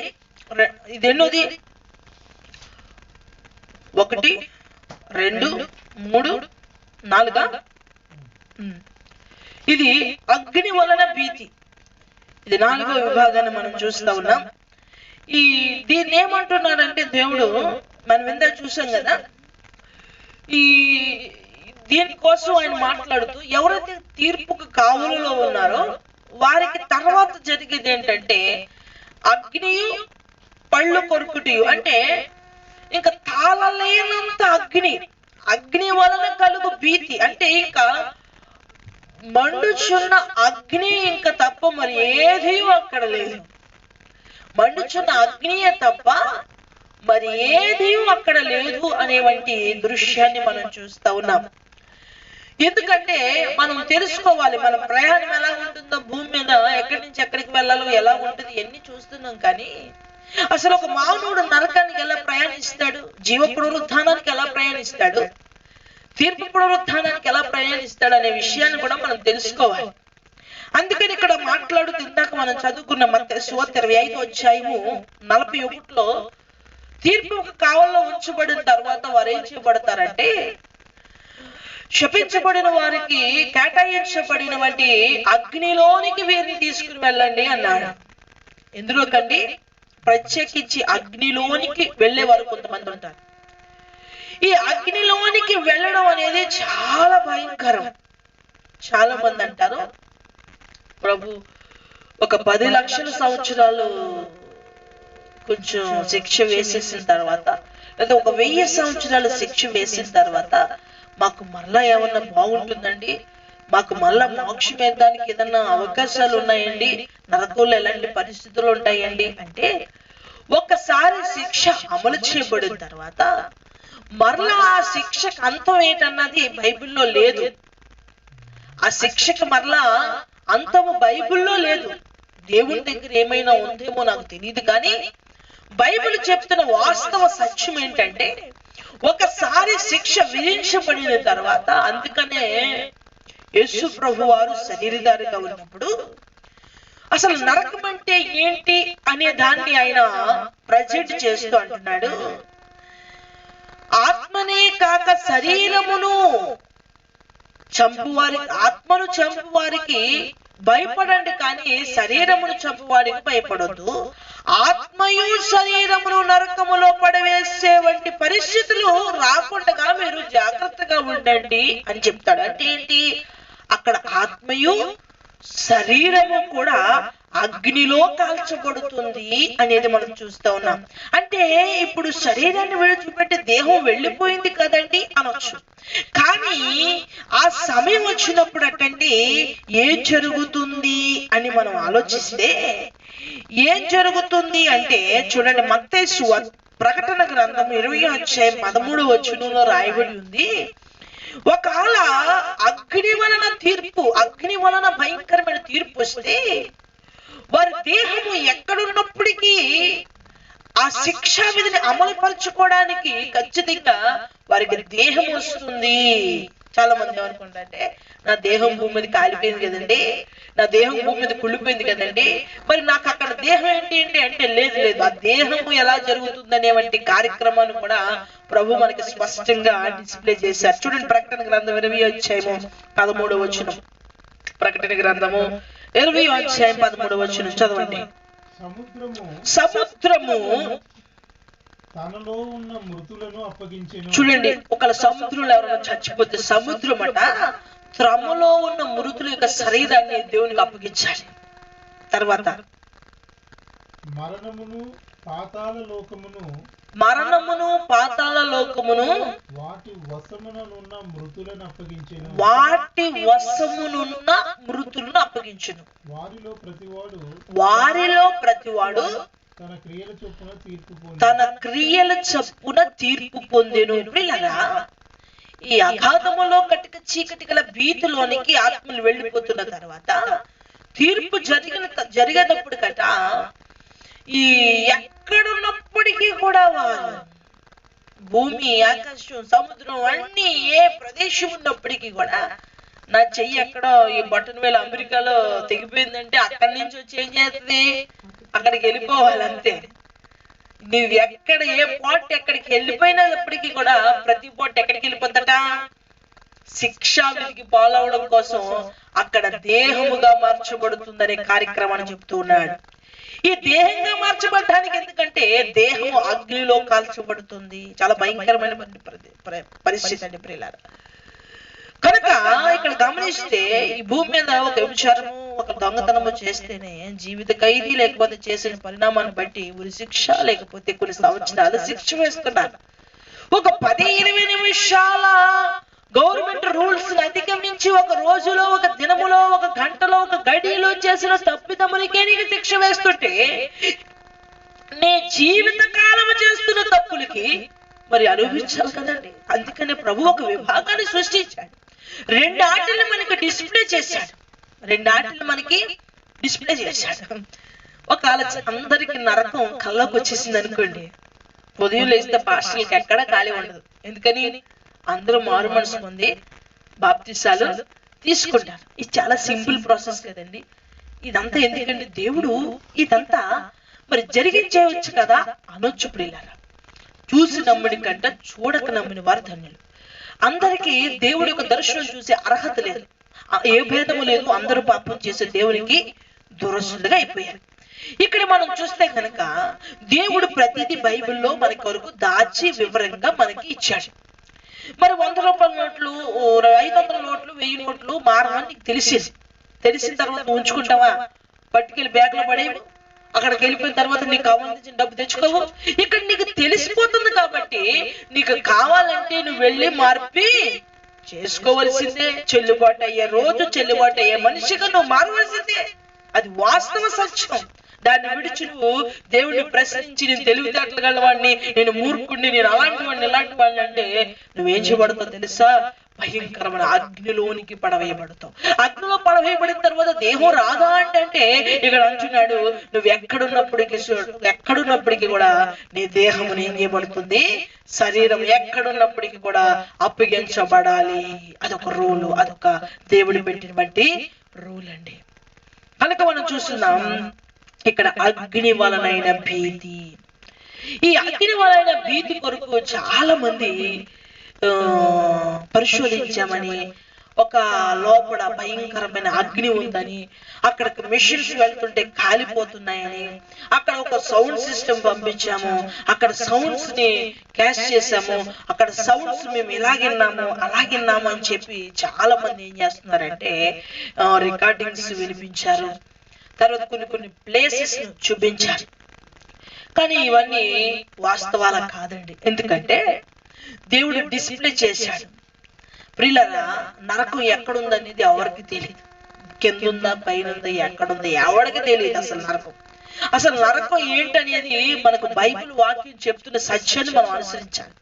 ఇది ఎన్నోది? 1 2 3 4 ఇది అగ్ని వలన భీతి. ఇది 4వ విభాగాన్ని మనం చూస్తా ఉన్నాం. ఈ దీన్ని ఏమంటున్నారంటే దేవుడు మనం ఎంత చూసాం కదా, దీనికోసం ఆయన మాట్లాడుతూ ఎవరైతే తీర్పుకు కావులలో ఉన్నారో వారికి తర్వాత జరిగేది ఏంటంటే అగ్నియు పళ్ళు కొరుకుటియు, అంటే ఇంకా తాళలేనంత అగ్ని వలన కలుగు భీతి, అంటే ఇంకా మండుచున్న అగ్ని ఇంకా తప్ప మరి ఏది అక్కడ లేదు. మండుచున్న అగ్నియే తప్ప మరి ఏది అక్కడ లేదు అనేవంటి దృశ్యాన్ని మనం చూస్తా ఉన్నాం. ఎందుకంటే మనం తెలుసుకోవాలి మన ప్రయాణం ఎలా ఉంటుందో, భూమి మీద ఎక్కడి నుంచి ఎక్కడికి వెళ్ళాలో ఎలా ఉంటుంది ఎన్ని చూస్తున్నాం, కానీ అసలు ఒక మానవుడు నరకానికి ఎలా ప్రయాణిస్తాడు, జీవ పునరుత్థానానికి ఎలా ప్రయాణిస్తాడు, తీర్పు పునరుత్థానానికి ఎలా ప్రయాణిస్తాడు అనే విషయాన్ని కూడా మనం తెలుసుకోవాలి. అందుకని ఇక్కడ మాట్లాడుతూ ఇందాక మనం చదువుకున్న మత్తయి సువార్త 25వ అధ్యాయము 41లో తీర్పు కావల్లో ఉంచబడిన తర్వాత వారు ఏం చేయబడతారంటే శపించబడిన వారికి కేటాయించబడినటువంటి అగ్నిలోనికి వీరిని తీసుకుని వెళ్ళండి అన్నాడు. ఎందులోకండి? ప్రత్యేకించి అగ్నిలోనికి వెళ్ళే వారు కొంతమంది ఉంటారు. ఈ అగ్నిలోనికి వెళ్ళడం అనేది చాలా భయంకరం. చాలా మంది అంటారు ప్రభు ఒక 10 లక్షల సంవత్సరాలు కొంచెం శిక్ష వేసేసిన తర్వాత, లేదా ఒక 1000 సంవత్సరాలు శిక్ష వేసిన తర్వాత మాకు మళ్ళా ఏమన్నా బాగుంటుందండి, మాకు మళ్ళా మోక్షం వేయడానికి ఏదన్నా అవకాశాలు ఉన్నాయండి, నరకంలో ఎలాంటి పరిస్థితులు ఉంటాయండి అంటే, ఒకసారి శిక్ష అమలు చేయబడిన తర్వాత మరలా ఆ శిక్షకు అంతం ఏంటన్నది బైబిల్లో లేదు. ఆ శిక్షకు మరలా అంతము బైబిల్లో లేదు. దేవుని దగ్గర ఏమైనా ఉందేమో నాకు తెలియదు, కానీ బైబిల్ చెప్తున్న వాస్తవ సత్యం ఏంటంటే ఒకసారి శిక్ష విధించబడిన తర్వాత, అందుకనే యేసు ప్రభు వారు శరీరధారిగా ఉన్నప్పుడు అసలు నరకం అంటే ఏంటి అనే దాన్ని ఆయన ప్రజెంట్ చేస్తూ అంటున్నాడు, ఆత్మనే కాక శరీరమును ఆత్మను చంపువారికి భయపడండి, కానీ శరీరమును చంపువారికి భయపడొద్దు. ఆత్మయు శరీరమును నరకములో పడవేసే వంటి పరిస్థితులు రాకుండా మీరు జాగ్రత్తగా ఉండండి అని చెప్తాడు. అంటే ఏంటి? అక్కడ ఆత్మయు శరీరము కూడా అగ్నిలో కాల్చబడుతుంది అనేది మనం చూస్తా ఉన్నాం. అంటే ఇప్పుడు శరీరాన్ని విడిచిపెట్టి దేహం వెళ్ళిపోయింది కదండి అనొచ్చు, కానీ ఆ సమయం వచ్చినప్పుడు అటండి ఏం జరుగుతుంది అని మనం ఆలోచిస్తే ఏం జరుగుతుంది అంటే చూడండి, మత్తయి సువార్త ప్రకటన గ్రంథం 20వ అధ్యాయం 13వ వచనంలో రాయబడి ఉంది, ఒకవేళ అగ్ని వలన భయంకరమైన తీర్పు వస్తే వారి దేహము ఎక్కడున్నప్పటికీ ఆ శిక్షా విధిని అమలు పరచుకోవడానికి ఖచ్చితంగా వారికి దేహం వస్తుంది. చాలా మంది ఏమనుకుంటారంటే నా దేహం భూమి మీద కాలిపోయింది కదండి, నా దేహం భూమి మీద కుళ్ళిపోయింది కదండి, మరి నాకు అక్కడ దేహం ఏంటి అంటే లేదు, ఆ దేహము ఎలా జరుగుతుంది అనేవంటి కార్యక్రమాన్ని కూడా ప్రభు మనకి స్పష్టంగా డిస్ప్లే చేశారు. చూడండి, ప్రకటన గ్రంథం 20వ అధ్యాయము 13వ వచనం. ప్రకటన గ్రంథము 20వ అధ్యాయం 13వ వచనం చదవండి. సముద్రము తనలో ఉన్న మృతులను అప్పగించెను. చూడండి, ఒక సముద్రంలో ఎవరైనా చచ్చిపోతే సముద్రం అట త్రమలో ఉన్న మృతుల యొక్క శరీరాన్ని దేవునికి అప్పగించాలి. తర్వాత మరణమును పాతాళ లోకమును వాటి వశమునున్న మృతులను అప్పగించెను. వారిలో ప్రతివాడు తన క్రియల చొప్పున తీర్పు పొందెను. ఇలాగా ఈ అగాధములో కటిక చీకటి గల భీతిలోనికి ఆత్మలు వెళ్ళిపోతున్న తర్వాత తీర్పు జరిగేటప్పుడు కట ఈ ఎక్కడున్నప్పటికీ కూడా వారు భూమి, ఆకాశం, సముద్రం అన్ని ఏ ప్రదేశం ఉన్నప్పటికీ కూడా నా చెయ్యి ఎక్కడో ఈ బటన్ వేలు అమెరికాలో తెగిపోయిందంటే అక్కడి నుంచి వచ్చి ఏం చేస్తుంది, అక్కడికి వెళ్ళిపోవాలంతే. నువ్వు ఎక్కడ ఏ పాట్ ఎక్కడికి వెళ్ళిపోయినప్పటికీ కూడా ప్రతి పాట్ ఎక్కడికి వెళ్ళిపోతాట, శిక్షా విధికి పాలవడం కోసం అక్కడ దేహముగా మార్చబడుతుందనే కార్యక్రమాన్ని చెప్తూ ఉన్నాడు. ఈ దేహంగా మార్చబడడానికి ఎందుకంటే దేహము అగ్నిలో కాల్చబడుతుంది. చాలా భయంకరమైన పరిస్థితి అండి ప్రియులారా. కనుక ఇక్కడ గమనిస్తే ఈ భూమి మీద ఒక వ్యభిచారము ఒక దొంగతనము చేస్తేనే జీవిత ఖైదీ, లేకపోతే చేసిన పరిణామాన్ని బట్టి ఉరి శిక్ష, లేకపోతే కొన్ని సంవత్సరాలు శిక్ష వేస్తున్నారు. ఒక 10-20 నిమిషాల గవర్నమెంట్ రూల్స్ అధిగమించి ఒక రోజులో, ఒక దినములో, ఒక గంటలో, ఒక గడిలో చేసిన తప్పిదమునికే నీకు శిక్ష వేస్తుంటే నీ జీవిత కాలం చేస్తున్న తప్పులకి మరి అనుభవించాలి కదండి. అందుకనే ప్రభు ఒక విభాగాన్ని సృష్టించాడు. 2 ఆటలు మనకి డిస్ప్లే చేశాడు. 2 ఆటలు మనకి డిస్ప్లే చేశాడు. ఒకవేళ అందరికి నరకం కళ్ళకు వచ్చేసింది అనుకోండి, ఉదయం లేస్తే పాస్టర్లకి ఎక్కడ ఖాళీ ఉండదు. ఎందుకని? అందరూ మారు మనసు పొంది బాప్తిసాలు తీసుకుంటారు. ఇది చాలా సింపుల్ ప్రాసెస్ కదండి. ఇదంతా ఎందుకంటే దేవుడు ఇదంతా మరి జరిగించేయవచ్చు కదా అనొచ్చు. ప్రియులారా, చూసి నమ్ముడి కంటే చూడక నమ్మిన వారు ధన్యులు. అందరికీ దేవుడి యొక్క దర్శనం చూసే అర్హత లేదు, ఏ భేదము లేదు. అందరూ పాపం చేసే దేవునికి దురస్తులుగా అయిపోయారు. ఇక్కడ మనం చూస్తే కనుక దేవుడు ప్రతిదీ బైబిల్లో మన కొరకు దాచి వివరంగా మనకి ఇచ్చాడు. మరి 100 రూపాయల నోట్లు, 500 నోట్లు, 1000 నోట్లు మారమని నీకు తెలిసిన తర్వాత ఉంచుకుంటావా? పట్టుకెళ్ళి బ్యాగ్ లో పడేవు. అక్కడికి వెళ్ళిపోయిన తర్వాత నీకు కావాల్సిన డబ్బు తెచ్చుకోవు. ఇక్కడ నీకు తెలిసిపోతుంది కాబట్టి నీకు కావాలంటే నువ్వు వెళ్ళి మార్పి చేసుకోవలసిందే. చెల్లుబాటు అయ్యే రోజు, చెల్లుబాటు అయ్యే మనిషిగా నువ్వు మారవలసిందే. అది వాస్తవ సత్యం. దాన్ని విడిచి నువ్వు దేవుడిని ప్రశ్నించి నేను తెలివితేటలు గలవాడిని, నేను మూర్ఖుడిని, నేను అలాంటి వాడిని, ఇలాంటి వాడిని అంటే నువ్వేం చేయబడతావు తెలుసా? భయంకరమైన అగ్నిలోనికి పడవేయబడతావు. అగ్నిలో పడవేయబడిన తర్వాత దేహం రాదా అంటే ఇక్కడ అంటున్నాడు, నువ్వు ఎక్కడున్నప్పటికీ కూడా నీ దేహం ఏం చేయబడుతుంది? శరీరం ఎక్కడున్నప్పటికీ కూడా అప్పగించబడాలి. అదొక రూలు, అదొక దేవుడు పెట్టిన బట్టి రూల్ అండి. కనుక మనం చూస్తున్నాం ఇక్కడ అగ్ని వలనైన భీతి. ఈ అగ్ని వలన భీతి కొరకు చాలా మంది పరిశోధించామని, ఒక లోపల భయంకరమైన అగ్ని ఉందని, అక్కడికి మెషిన్స్ వెళ్తుంటే కాలిపోతున్నాయని, అక్కడ ఒక సౌండ్ సిస్టమ్ పంపించాము, అక్కడ సౌండ్స్ ని క్యాష్ చేసాము, అక్కడ సౌండ్స్ మేము ఇలాగిన్నాము అలాగిన్నాము అని చెప్పి చాలా మంది ఏం చేస్తున్నారంటే రికార్డింగ్స్ వినిపించారు. తర్వాత కొన్ని ప్లేసెస్ చూపించారు. కానీ ఇవన్నీ వాస్తవాల కాదండి. ఎందుకంటే దేవుడు డిస్ప్లే చేశాడు. ప్రియులారా, నరకం ఎక్కడుందనేది ఎవరికి తెలియదు. కిందుందా, పైన ఉందా, ఎక్కడుందా ఎవరికి తెలియదు. అసలు నరకం ఏంటనేది మనకు బైబిల్ వాక్యం చెప్తున్న సత్యాన్ని మనం అనుసరించాలి.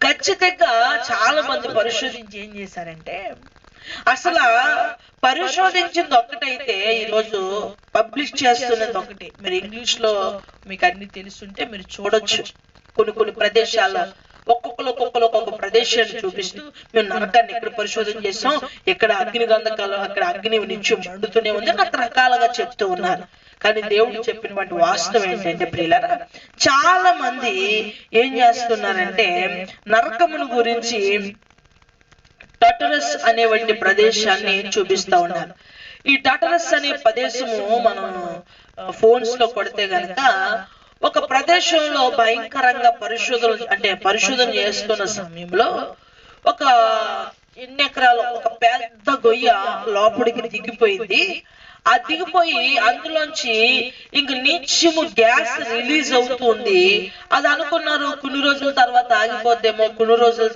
ఖచ్చితంగా చాలా మంది పరిశోధించి ఏం చేశారంటే, అసలు పరిశోధించింది ఒక్కటైతే ఈరోజు పబ్లిష్ చేస్తున్నది ఒకటి. మీరు ఇంగ్లీష్ లో మీకు అన్ని తెలుసుంటే మీరు చూడొచ్చు. కొన్ని ప్రదేశాల్లో ఒక్కొక్క ప్రదేశాన్ని చూపిస్తూ మేము నరకాన్ని ఇక్కడ పరిశోధన చేసాం, ఇక్కడ అగ్ని గంధకాలు, అక్కడ అగ్ని నిత్యం మండుతూనే ఉంది, రకరకాలుగా చెప్తూ ఉన్నారు. కానీ దేవుడు చెప్పినటువంటి వాస్తవం ఏంటంటే ప్రియులారా, చాలా మంది ఏం చేస్తున్నారంటే నరకమును గురించి టటరస్ అనేటువంటి ప్రదేశాన్ని చూపిస్తా ఉన్నారు. ఈ టటరస్ అనే ప్రదేశము మనం ఫోన్స్ లో కొడితే గనక ఒక ప్రదేశంలో భయంకరంగా పరిశోధన చేస్తున్న సమయంలో ఒక ఎన్ని ఎకరాలు ఒక పెద్ద గొయ్య లోపలికి దిగిపోయింది. ఆ దిగిపోయి అందులోంచి ఇంక నిత్యము గ్యాస్ రిలీజ్ అవుతుంది. అది అనుకున్నారు కొన్ని రోజుల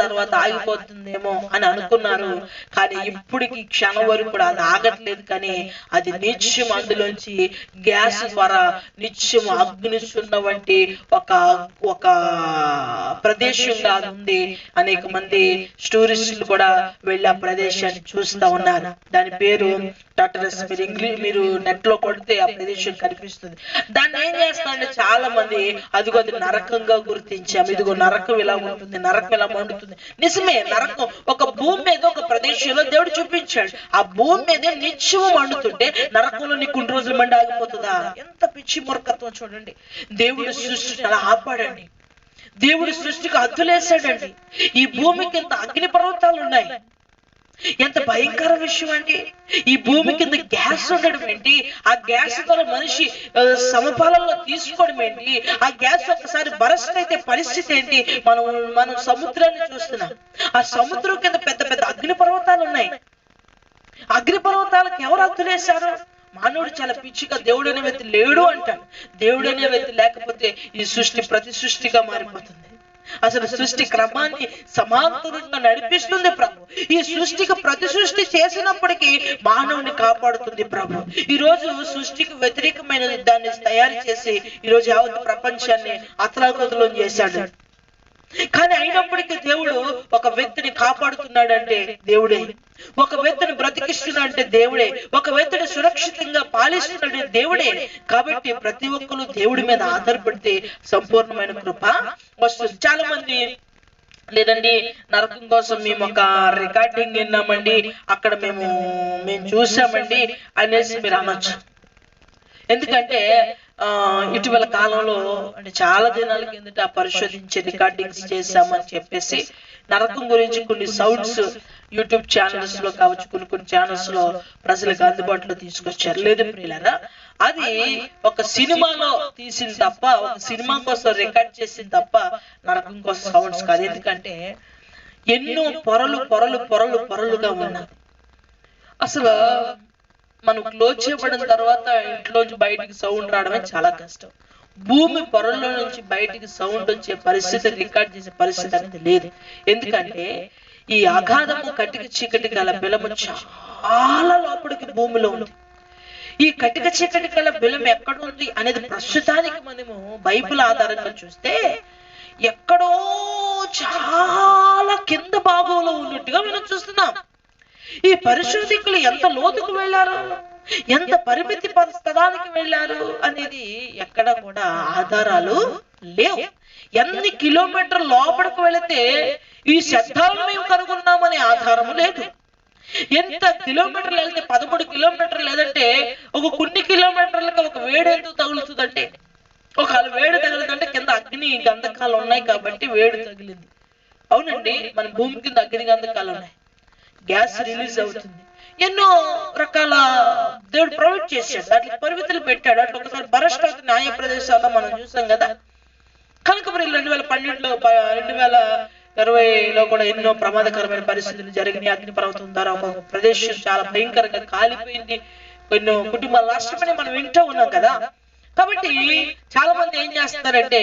తర్వాత ఆగిపోతుందేమో అని అనుకున్నారు. కానీ ఇప్పటికి క్షణం వరకు కూడా అది ఆగట్లేదు. కానీ అది నిత్యం అందులోంచి గ్యాస్ ద్వారా నిత్యం అగ్నిస్తున్న వంటి ఒక ప్రదేశంగా ఉంది. అనేక మంది టూరిస్టులు కూడా వెళ్ళి ఆ ప్రదేశాన్ని చూస్తా ఉన్నారు. దాని పేరు టటరస్. మీరు నెట్ లో కొడితే ఆ ప్రదేశం కనిపిస్తుంది. దాన్ని ఏం చేస్తారంటే చాలా మంది అదిగో అది నరకంగా గుర్తించాము, ఇదిగో నరకం ఇలా ఉంటుంది, నరకం ఇలా మండుతుంది. నిజమే, నరకం ఒక భూమి మీద ఒక ప్రదేశంలో దేవుడు చూపించాడు. ఆ భూమి మీద నిత్యము మండుతుంటే నరకంలో నీకు కొన్ని రోజులు మండి ఆగిపోతుందా? ఎంత పిచ్చి మూర్ఖత్వం చూడండి. దేవుడు సృష్టిని అలా ఆపాడండి. దేవుడు సృష్టికి హద్దులేసాడండి. ఈ భూమికి ఇంత అగ్ని పర్వతాలు ఉన్నాయి. ఎంత భయంకర విషయం అండి. ఈ భూమి కింద గ్యాస్ ఉండడం ఏంటి, ఆ గ్యాస్ ద్వారా మనిషి సమపాలలో తీసుకోవడం ఏంటి, ఆ గ్యాస్ ఒక్కసారి బరస్ట్ అయితే పరిస్థితి ఏంటి. మనం సముద్రాన్ని చూస్తున్నాం. ఆ సముద్రం కింద పెద్ద పెద్ద అగ్ని పర్వతాలు ఉన్నాయి. అగ్ని పర్వతాలకు ఎవరు అగ్గులేశారు? మానవుడు చాలా పిచ్చిగా దేవుడు అనే వ్యక్తి లేడు అంటాడు. దేవుడు అనే వ్యక్తి లేకపోతే ఈ సృష్టి ప్రతి సృష్టిగా మారిపోతుంది. అసలు సృష్టి క్రమాన్ని సమాంతరంగా నడిపిస్తుంది ప్రభు. ఈ సృష్టికి ప్రతి సృష్టి చేసినప్పటికీ మానవుని కాపాడుతుంది ప్రభు. ఈ రోజు సృష్టికి వ్యతిరేకమైన దాన్ని తయారు చేసి ఈ రోజు యావత్ ప్రపంచాన్ని అతలాకుతలం చేశాడు. కానీ అయినప్పటికీ దేవుడు ఒక వ్యక్తిని కాపాడుతున్నాడంటే దేవుడే, ఒక వ్యక్తిని బ్రతికిస్తున్నాడంటే దేవుడే, ఒక వ్యక్తిని సురక్షితంగా పాలిస్తున్నాడంటే దేవుడే. కాబట్టి ప్రతి ఒక్కరు దేవుడి మీద ఆధారపడితే సంపూర్ణమైన కృప వస్తుంది. చాలా మంది లేదండి నరకం కోసం మేము ఒక రికార్డింగ్ విన్నామండి, అక్కడ మేము చూసామండి అనేసి మీరు అనొచ్చు. ఎందుకంటే ఇటీవల కాలంలో అంటే చాలా దినాల కిందట పరిశోధించే రికార్డింగ్స్ చేశామని చెప్పేసి నరకం గురించి కొన్ని సౌండ్స్ యూట్యూబ్ ఛానల్స్ లో కావచ్చు, కొన్ని ఛానల్స్ లో ప్రజలకు అందుబాటులో తీసుకొచ్చారు. లేదు ప్రియులారా, అది ఒక సినిమాలో తీసింది తప్ప, ఒక సినిమా కోసం రికార్డ్ చేసింది తప్ప నరకం కోసం సౌండ్స్ కాదు. ఎందుకంటే ఎన్నో పొరలుగా ఉన్నాయి. అసలు మనం క్లోజ్ చేయబడిన తర్వాత ఇంట్లోంచి బయటికి సౌండ్ రావడమే చాలా కష్టం. భూమి పొరల్లో నుంచి బయటికి సౌండ్ వచ్చే పరిస్థితి, రికార్డ్ చేసే పరిస్థితి అనేది లేదు. ఎందుకంటే ఈ అగాధము కటిక చీకటి గల బిలము చాలా లోపలికి భూమిలో ఉంది. ఈ కటిక చీకటి గల బిలం ఎక్కడ ఉంది అనేది ప్రస్తుతానికి మనము బైబిల్ ఆధారంగా చూస్తే ఎక్కడో చాలా కింద భాగంలో ఉన్నట్టుగా మనం చూస్తున్నాం. ఈ పరిశోధకులు ఎంత లోతుకు వెళ్ళారు, ఎంత పరిమితి స్థలానికి వెళ్ళారు అనేది ఎక్కడ కూడా ఆధారాలు లేవు. ఎన్ని కిలోమీటర్ లోపలికి వెళితే ఈ శబ్దాలను మేము కనుగొన్నామనే ఆధారము లేదు. ఎంత కిలోమీటర్లు వెళ్తే 13 కిలోమీటర్లు లేదంటే కొన్ని కిలోమీటర్లకు ఒక వేడి ఎందుకు తగులుతుందంటే, ఒకవేళ వేడి తగులుతుందంటే కింద అగ్ని గంధకాలు ఉన్నాయి కాబట్టి వేడి తగిలింది. అవునండి, మన భూమి కింద అగ్ని గంధకాలు ఉన్నాయి, గ్యాస్ రిలీజ్ అవుతుంది, ఎన్నో రకాల దేవుడు ప్రొవైడ్ చేశాడు, వాటికి పరిమితులు పెట్టాడు. అట్లా ఒకసారి బరస్ట్ అవుతుంది న్యాయ ప్రదేశాల్లో మనం చూసాం కదా. కనుక 2012లో 2020లో కూడా ఎన్నో ప్రమాదకరమైన పరిస్థితులు జరిగినాయి. అగ్ని పర్వతం ద్వారా ఒక ప్రదేశం చాలా భయంకరంగా కాలిపోయింది, ఎన్నో కుటుంబాలు నష్టమని మనం వింటూ ఉన్నాం కదా. కాబట్టి చాలా మంది ఏం చేస్తారంటే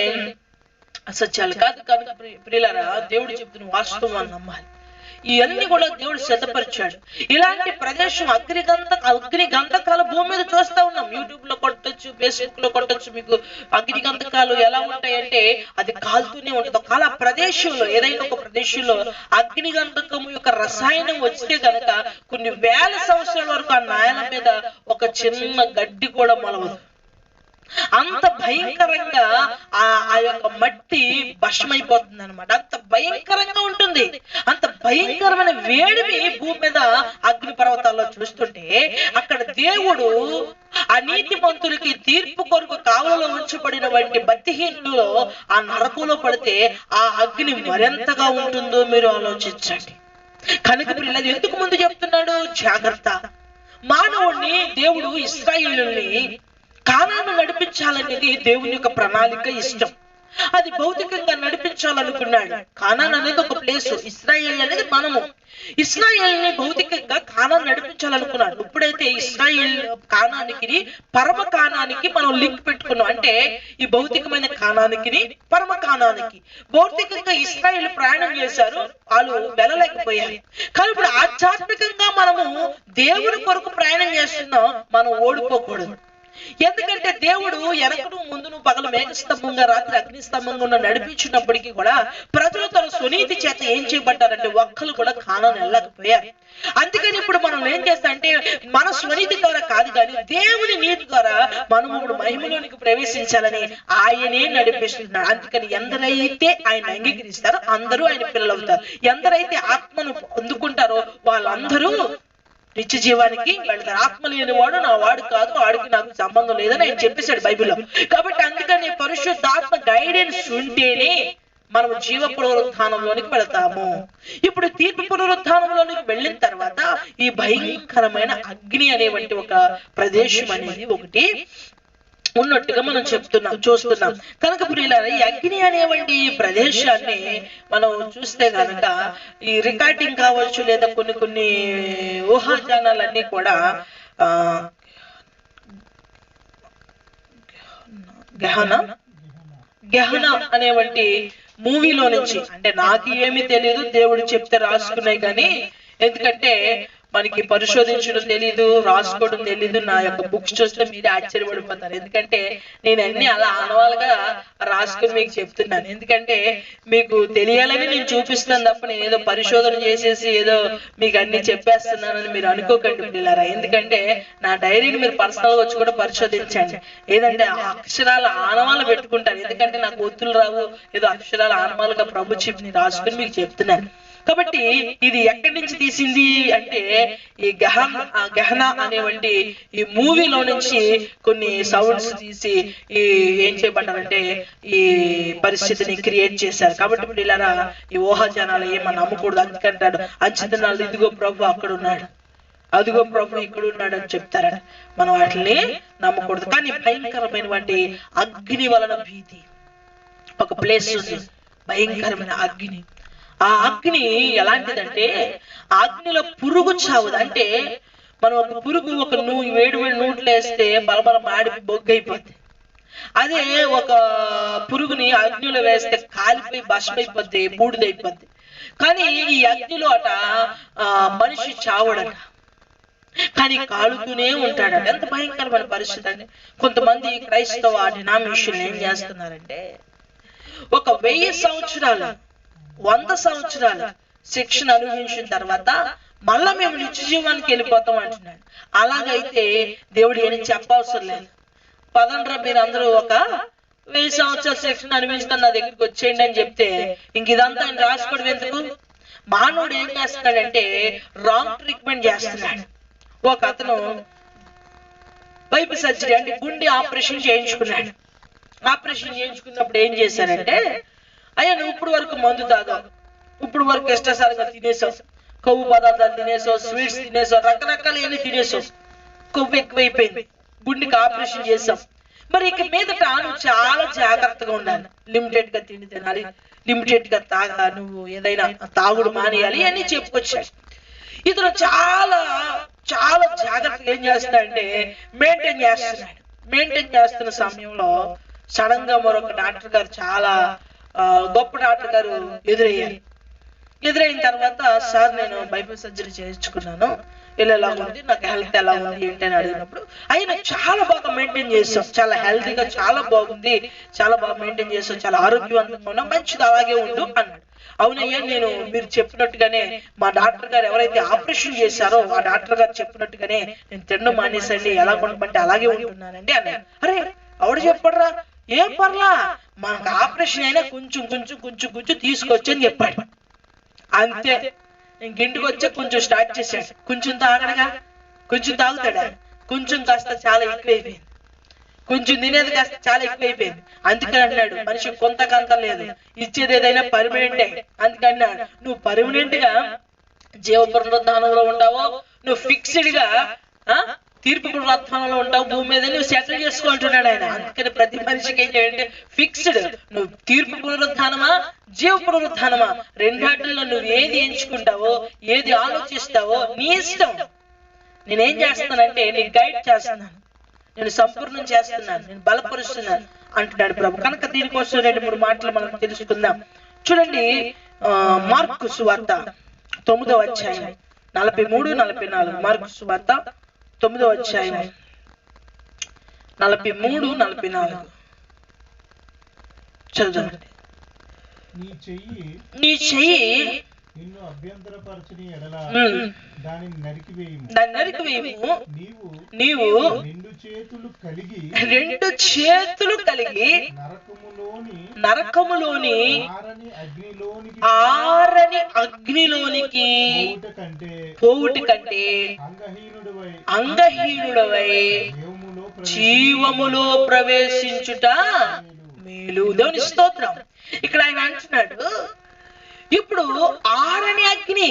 అసత్యాలు కాదు కనుక ప్రియులారా, దేవుడు చెప్తున్న వాస్తవం నమ్మాలి. ఇవన్నీ కూడా దేవుడు సిద్ధపరిచాడు. ఇలాంటి ప్రదేశం అగ్ని గంధకాలు భూమి మీద చూస్తా ఉన్నాం. యూట్యూబ్ లో కొట్టొచ్చు, ఫేస్బుక్ లో కొట్టొచ్చు. మీకు అగ్ని గంధకాలు ఎలా ఉంటాయంటే అది కాలుతూనే ఉంటుంది. ఒకవేళ ప్రదేశంలో ఏదైనా ఒక ప్రదేశంలో అగ్ని గంధకం యొక్క రసాయనం వస్తే కనుక కొన్ని వేల సంవత్సరాల వరకు ఆ నేల మీద ఒక చిన్న గడ్డి కూడా మొలవదు. అంత భయంకరంగా ఆ యొక్క మట్టి భస్మైపోతుంది అనమాట. అంత భయంకరంగా ఉంటుంది. అంత భయంకరమైన వేడిని భూమి మీద అగ్ని పర్వతాల్లో చూస్తుంటే అక్కడ దేవుడు అనీతిమంతులకి తీర్పు కొరకు కావలలో ఉంచబడిన వంటి భక్తిహీనులలో ఆ నరకంలో పడితే ఆ అగ్ని మరింతగా ఉంటుందో మీరు ఆలోచించండి. కనుక పిల్లలు ఎందుకు ముందు చెప్తున్నాడు? జాగ్రత్త. మానవుడిని దేవుడు ఇశ్రాయేలుని కానాను నడిపించాలనేది దేవుని యొక్క ప్రణాళిక, ఇష్టం. అది భౌతికంగా నడిపించాలనుకున్నాడు. కానాన్ అనేది ఒక ప్లేస్, ఇశ్రాయేల్ అనేది మనము. ఇశ్రాయేల్ని భౌతికంగా కానాన్ నడిపించాలనుకున్నాడు. ఇప్పుడైతే ఇశ్రాయేల్ కానానికి పరమ కానానికి మనం లింక్ పెట్టుకున్నాం. అంటే ఈ భౌతికమైన కానానికి పరమ కానానికి భౌతికంగా ఇశ్రాయేల్ ప్రయాణం చేశారు, వాళ్ళు వెళ్ళలేకపోయారు. కానీ ఇప్పుడు ఆధ్యాత్మికంగా మనము దేవుని కొరకు ప్రయాణం చేస్తున్నాం, మనం ఓడిపోకూడదు. ఎందుకంటే దేవుడు వెనకను ముందును పగలు మేఘస్తంభంగా రాత్రి అగ్నిస్తంభంగా నడిపించినప్పటికీ కూడా ప్రజలు తన స్వనీతి చేత ఏం చేయబడ్డారంటే ఒక్కరు కూడా కానాను వెళ్ళకపోయారు. అందుకని ఇప్పుడు మనం ఏం చేస్తామంటే మన స్వనీతి ద్వారా కాదు కానీ దేవుని నీతి ద్వారా మనము ఇప్పుడు మహిమలోనికి ప్రవేశించాలని ఆయనే నడిపిస్తున్నాడు. అందుకని ఎందరైతే ఆయన అంగీకరిస్తారో అందరూ ఆయన పిల్లలు అవుతారు. ఎందరైతే ఆత్మను అందుకుంటారో వాళ్ళందరూ నిత్య జీవానికి వెళ్తారు. ఆత్మ లేని వాడు నా వాడు కాదు, వాడికి నాకు సంబంధం లేదని ఆయన చెప్పేశాడు బైబిల్లో. కాబట్టి అందుకని పరిశుద్ధాత్మ గైడెన్స్ ఉంటేనే మనము జీవ పునరుత్థానంలోనికి వెళతాము. ఇప్పుడు తీర్పు పునరుత్థానంలోనికి వెళ్ళిన తర్వాత ఈ భయంకరమైన అగ్ని అనేటువంటి ఒక ప్రదేశం అనేది ఒకటి ఉన్నట్టుగా మనం చూస్తున్నాం. కనుక ప్రియులారా, ఈ అగ్ని అనేవంటి ప్రదేశాన్ని మనం చూస్తే కనుక ఈ రికార్డింగ్ కావచ్చు, లేదా కొన్ని ఊహాజానాలన్నీ కూడా గెహన అనేవంటి మూవీలో నుంచి, అంటే నాకు ఏమీ తెలియదు, దేవుడు చెప్తే రాసుకున్నాయి. కానీ ఎందుకంటే మనకి పరిశోధించడం తెలీదు, రాసుకోవడం తెలీదు. నా యొక్క బుక్స్ చూస్తే మీరే ఆశ్చర్యపడిపోతారు. ఎందుకంటే నేను అన్ని అలా ఆనవాలుగా రాసుకుని మీకు చెప్తున్నాను. ఎందుకంటే మీకు తెలియాలని నేను చూపిస్తాను తప్ప నేను ఏదో పరిశోధన చేసేసి ఏదో మీకు అన్ని చెప్పేస్తున్నానని మీరు అనుకోకండి పిల్లరా. ఎందుకంటే నా డైరీని మీరు పర్సనల్ గా వచ్చి కూడా పరిశోధించండి. ఏదంటే అక్షరాల ఆనవాలు పెట్టుకుంటాను. ఎందుకంటే నాకు ఒత్తులు రావు, ఏదో అక్షరాల ఆనవాలుగా ప్రభు చెప్పి రాసుకుని మీకు చెప్తున్నాను. కాబట్టి ఇది ఎక్కడి నుంచి తీసింది అంటే ఈ గహన అనేవంటి ఈ మూవీలో నుంచి కొన్ని సౌండ్స్ తీసి ఈ ఏం చేయబడ్డారంటే ఈ పరిస్థితిని క్రియేట్ చేశారు. కాబట్టి ఇప్పుడు ఇలా ఈ ఊహాజనాలు ఏమన్నా నమ్మకూడదు. అందుకంటాడు అంచనాలు, ఇదిగో ప్రభు అక్కడ ఉన్నాడు, అదిగో ప్రభు ఇక్కడ ఉన్నాడు అని చెప్తారట. మనం వాటిని నమ్మకూడదు. కానీ భయంకరమైనటువంటి అగ్ని వలన భీతి ఒక ప్లేస్ ఉంది, భయంకరమైన అగ్ని. ఆ అగ్ని ఎలాంటిదంటే ఆ అగ్నిలో పురుగు చావదు. అంటే మనం ఒక పురుగు ఒక వేడి నూట్లు వేస్తే బలబల మాడి బొగ్గైపోద్ది. అదే ఒక పురుగుని అగ్నిలో వేస్తే కాలిపోయి భస్మైపోద్ది, బూడిదైపోద్ది. కానీ ఈ అగ్నిలో అట మనిషి చావడట, కానీ కాలుతూనే ఉంటాడట. ఎంత భయంకరమైన పరిస్థితి అండి. కొంతమంది క్రైస్తవ డినామినేషన్ ఏం చేస్తున్నారంటే ఒక 1000 సంవత్సరాలు 100 సంవత్సరాలు శిక్షణ అనుభవించిన తర్వాత మళ్ళా మేము నిత్య జీవానికి వెళ్ళిపోతాం అంటున్నాడు. అలాగైతే దేవుడు ఏమి చెప్పవసరం లేదు. పదండ్రా మీరు అందరూ ఒక 1000 సంవత్సరాల శిక్షణ అనుభవిస్తాను నా దగ్గరికి వచ్చేయండి అని చెప్తే ఇంక ఇదంతా ఆయన రాసుకోవడం ఎందుకు? మానవుడు ఏం చేస్తున్నాడంటే రాంగ్ ట్రీట్మెంట్ చేస్తున్నాడు. ఒక అతను పైపు సర్జరీ అంటే గుండె ఆపరేషన్ చేయించుకున్నాడు. ఆపరేషన్ చేయించుకున్నప్పుడు ఏం చేశారంటే, అయ్యా నువ్వు ఇప్పుడు వరకు మందు తాగావు, ఇప్పుడు వరకు ఇష్టసారిగా తినేసావు, కొవ్వు పదార్థాలు తినేసావు, స్వీట్స్ తినేసావు, రకరకాలు ఏమి తినేసావు, కొవ్వు ఎక్కువైపోయింది, గుండెకి ఆపరేషన్ చేసావు. మరి ఇక మీదట నువ్వు చాలా జాగ్రత్తగా ఉండాలి, లిమిటెడ్ గా తిండి తినాలి, లిమిటెడ్ గా నువ్వు ఏదైనా తాగుడు మానేయాలి అని చెప్పుకొచ్చాడు. ఇతను చాలా చాలా జాగ్రత్తగా ఏం చేస్తున్నాడంటే మెయింటైన్ చేస్తున్నాడు. మెయింటైన్ చేస్తున్న సమయంలో సడన్ గా మరొక డాక్టర్ గారు, చాలా గొప్ప డాక్టర్ గారు ఎదురయ్యారు. ఎదురైన తర్వాత, సార్ నేను బైపాస్ సర్జరీ చేయించుకున్నాను, ఎలా ఉంది, నాకు హెల్త్ ఎలా ఉంది ఏంటి అని అడిగినప్పుడు, ఆయన చాలా బాగా మెయింటైన్ చేస్తాం, చాలా హెల్తీగా, చాలా బాగుంది, చాలా బాగా మెయింటైన్ చేస్తాం, చాలా ఆరోగ్యవంతంగా ఉన్నా, మంచిది, అలాగే ఉండు అన్నాడు. అవునయ్యా, నేను మీరు చెప్పినట్టుగానే మా డాక్టర్ గారు ఎవరైతే ఆపరేషన్ చేశారో ఆ డాక్టర్ గారు చెప్పినట్టుగానే నేను తినడం మానేసండి, ఎలా ఉండమంటే అలాగే ఉంటున్నానండి అన్నాడు. అరే ఆవిడ చెప్పడరా, ఏం పర్లా, మనకు ఆపరేషన్ అయినా కొంచెం కొంచెం కొంచెం కొంచెం తీసుకొచ్చి అని చెప్పాడు. అంతే, ఇంటికి వచ్చే కొంచెం స్టార్ట్ చేశాడు. కొంచెం తాగడగా, కొంచెం తాగుతాడా, కొంచెం కాస్త చాలా ఎక్కువైపోయింది, కొంచెం తినేది కాస్త చాలా ఎక్కువైపోయింది. అందుకని అన్నాడు, మనిషి కొంతకంత లేదు, ఇచ్చేది ఏదైనా పర్మనెంటే. అందుకన్నాడు, నువ్వు పర్మనెంట్ గా జీవ పునరుద్ధానంలో ఉంటావో, నువ్వు ఫిక్స్డ్ గా తీర్పు పునరుద్ధానంలో ఉంటావు, భూమి మీద నువ్వు సెటిల్ చేసుకుంటున్నాడు ఆయన. అందుకని ప్రతి మనిషికి ఏం చేయాలంటే ఫిక్స్డ్, నువ్వు తీర్పు పునరుద్ధానమా జీవ పునరుద్ధానమా రెండాటిల్లో నువ్వు ఏది ఎంచుకుంటావో, ఏది ఆలోచిస్తావో నీ ఇష్టం. నేనేం చేస్తానంటే నేను గైడ్ చేస్తున్నాను, నేను సంపూర్ణం చేస్తున్నాను, నేను బలపరుస్తున్నాను అంటున్నాడు ప్రభు. కనుక దీనికోసం 2-3 మాటలు మనం తెలుసుకుందాం. చూడండి, మార్కు సువార్త 9వ అధ్యాయం 43-44. మార్కు సువార్త 9వ అధ్యాయం 43-44 చదువుతామండి. నీ చెయ్యి నిన్ను అభ్యంతరపరచని ఎడల దానిని నరికివేయుము, నీవు 2 చేతులు కలిగి నరకములోని ఆరని అగ్నిలోనికి పోవుట కంటే అంగహీనుడవై జీవములో ప్రవేశించుట మేలు. దేవుని స్తోత్రం. ఇక్కడ ఆయన అంటున్నాడు, ఇప్పుడు ఆరని అగ్ని,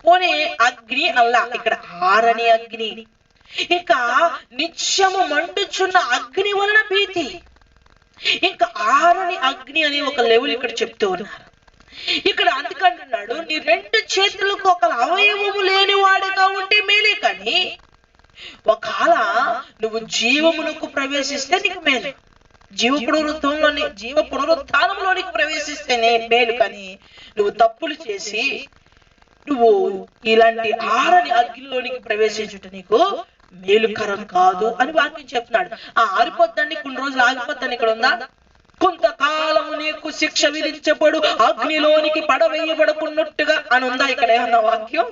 పోనీ అగ్ని అల్లా, ఇక్కడ ఆరని అగ్ని, ఇంకా నిత్యము మండుచున్న అగ్ని వలన భీతి, ఇంకా ఆరని అగ్ని అనే ఒక లెవెల్ ఇక్కడ చెప్తూ ఉన్నారు. ఇక్కడ అందుకంటున్నాడు, నీ రెండు చేతులకు ఒక అవయవము లేని వాడిగా ఉంటే మేలే, కానీ ఒకవేళ నువ్వు జీవమునకు ప్రవేశిస్తే నీకు మేలు, జీవ పునరుత్థానంలోనికి ప్రవేశిస్తే మేలు, కానీ నువ్వు తప్పులు చేసి నువ్వు ఇలాంటి ఆరని అగ్నిలోనికి ప్రవేశించుట నీకు మేలుకరం కాదు అని వాక్యం చెప్తున్నాడు. ఆరిపోద్దండి, కొన్ని రోజులు ఆగిపోద్దని ఇక్కడ ఉందా? కొంతకాలము నీకు శిక్ష విధించబడు, అగ్నిలోనికి పడవేయబడుకున్నట్టుగా అని ఉందా ఇక్కడ ఏమన్నా వాక్యం?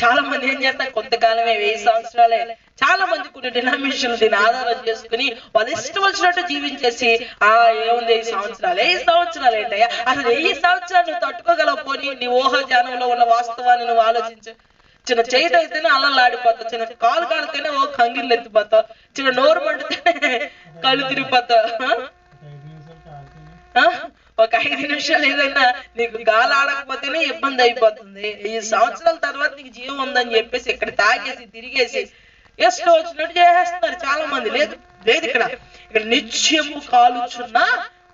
చాలా మంది ఏం చేస్తారు, కొంతకాలమే 1000 సంవత్సరాలే. చాలా మంది కొన్ని డినామినేషన్లు దీన్ని ఆధారం చేసుకుని వాళ్ళు ఇష్టం వచ్చినట్టు జీవించేసి ఏముంది 1000 సంవత్సరాలు, 1000 సంవత్సరాలు ఏంటయ్యా, అసలు 1000 సంవత్సరాలు నువ్వు తట్టుకోగలవు? పోనీ నీ ఊహాజానంలో ఉన్న వాస్తవాన్ని నువ్వు ఆలోచించు. చిన్న చేతి అయితేనే అల్లలాడిపోతావు, చిన్న కాలు కాడితేనే కంగిళ్ళు ఎత్తిపోతావు, చిన్న నోరు పడితేనే కళ్ళు తిరిగిపోతావు, ఒక 5 నిమిషాలు ఏదైనా నీకు గాలి ఆడకపోతేనే ఇబ్బంది అయిపోతుంది. 1000 సంవత్సరాల తర్వాత నీకు జీవం ఉందని చెప్పేసి ఇక్కడ తాగేసి తిరిగేసి ఎస్టో వచ్చినట్టు చేసేస్తున్నారు చాలా మంది. లేదు లేదు, ఇక్కడ నిత్యము కాలుచున్న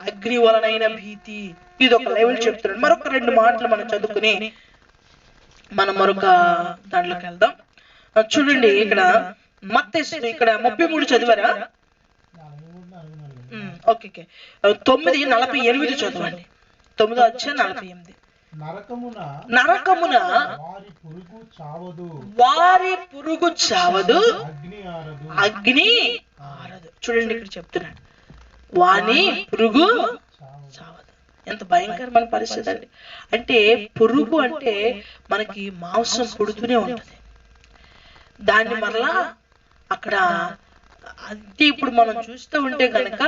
అగ్ని వలనైన భీతి, ఇది ఒక లెవెల్ చెప్తున్నాడు. మరొక 2 మాటలు మనం చదువుకుని మనం మరొక దాంట్లోకి వెళ్దాం. చూడండి, ఇక్కడ మత్తయి ఇక్కడ 33 చదివారా? ఓకే, 9:48 చదవండి. 9:48. నరకమున వారి పురుగు చావదు, అగ్ని ఆరదు. చూడండి, ఇక్కడ చెప్తున్నాడు, వాని పురుగు చావదు. ఎంత భయంకరమైన పరిస్థితి అండి. అంటే పురుగు అంటే మనకి మాంసం పుడుతూనే ఉంటుంది, దాన్ని మరలా అక్కడ అంటే ఇప్పుడు మనం చూస్తూ ఉంటే కనుక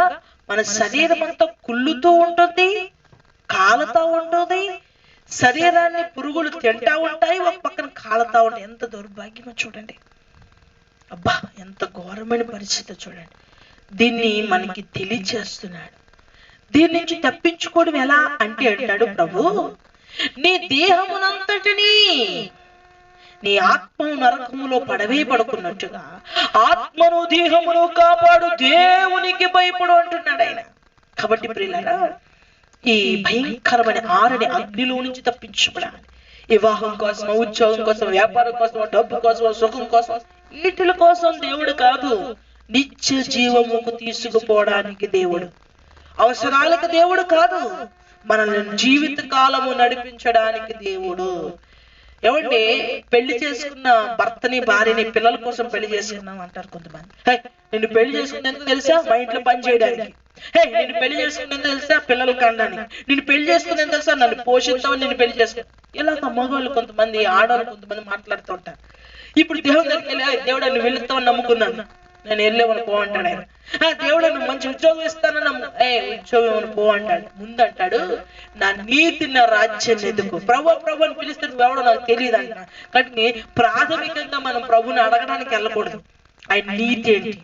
మన శరీరం అంతా కుళ్ళుతూ ఉంటుంది, కాలుతా ఉంటుంది, శరీరాన్ని పురుగులు తింటా ఉంటాయి, ఒక పక్కన కాలుతా ఉంటాయి. ఎంత దౌర్భాగ్యమో చూడండి. అబ్బా, ఎంత ఘోరమైన పరిస్థితి చూడండి. దీన్ని మనకి తెలియచేస్తున్నాడు. దీని నుంచి తప్పించుకోవడం ఎలా అంటే అంటాడు ప్రభు, నీ దేహమునంతటిని నీ ఆత్మను నరకములో పడవేయబడుకున్నట్టుగా ఆత్మను దేహమును కాపాడు దేవునికి భయపడు అంటున్నాడు ఆయన. కాబట్టి ప్రియులారా, ఈ భయంకరమైన ఆరని అగ్నిలో నుంచి తప్పించబడాలి. వివాహం కోసం, ఉద్యోగం కోసం, వ్యాపారం కోసం, డబ్బు కోసం, సుఖం కోసం, వీటిల కోసం దేవుడు కాదు, నిత్య జీవముకు తీసుకుపోవడానికి దేవుడు. అవసరాలకు దేవుడు కాదు, మనల్ని జీవిత కాలము నడిపించడానికి దేవుడు. ఏమంటే పెళ్లి చేసుకున్న భర్తని, భార్యని పిల్లల కోసం పెళ్లి చేసుకున్నాం అంటారు కొంతమంది. నిన్ను పెళ్లి చేసుకునేందుకు తెలుసా? మా ఇంట్లో పని చేయడానికి. నిన్ను పెళ్లి చేసుకునేందుకు తెలుసా? పిల్లలు కనడానికి. నిన్ను పెళ్లి చేసుకునేందుకు తెలుసా? నన్ను పోషిస్తామని నిన్ను పెళ్లి చేసుకున్నా. ఇలాగ మగవాళ్ళు కొంతమంది, ఆడవాళ్ళు కొంతమంది మాట్లాడుతూ ఉంటారు. ఇప్పుడు దేవుడి దగ్గరికి వెళ్ళి, దేవుడు నువ్వు వెళుతావని నమ్ముకున్నాను, నేను వెళ్ళేవని పో అంటాడు ఆయన. దేవుడు నువ్వు మంచి ఉద్యోగం ఇస్తానని ఉద్యోగం ఏమని పో అంటాడు. ముందంటాడు, నా నీతి నా రాజ్యాన్ని ఎదుకు. ప్రభు ప్రభు అని పిలిస్తే నువ్వెవడో నాకు తెలియదు అంట. కానీ ప్రాథమికంగా మనం ప్రభుని అడగడానికి వెళ్ళకూడదు. ఆయన నీతి ఏంటి,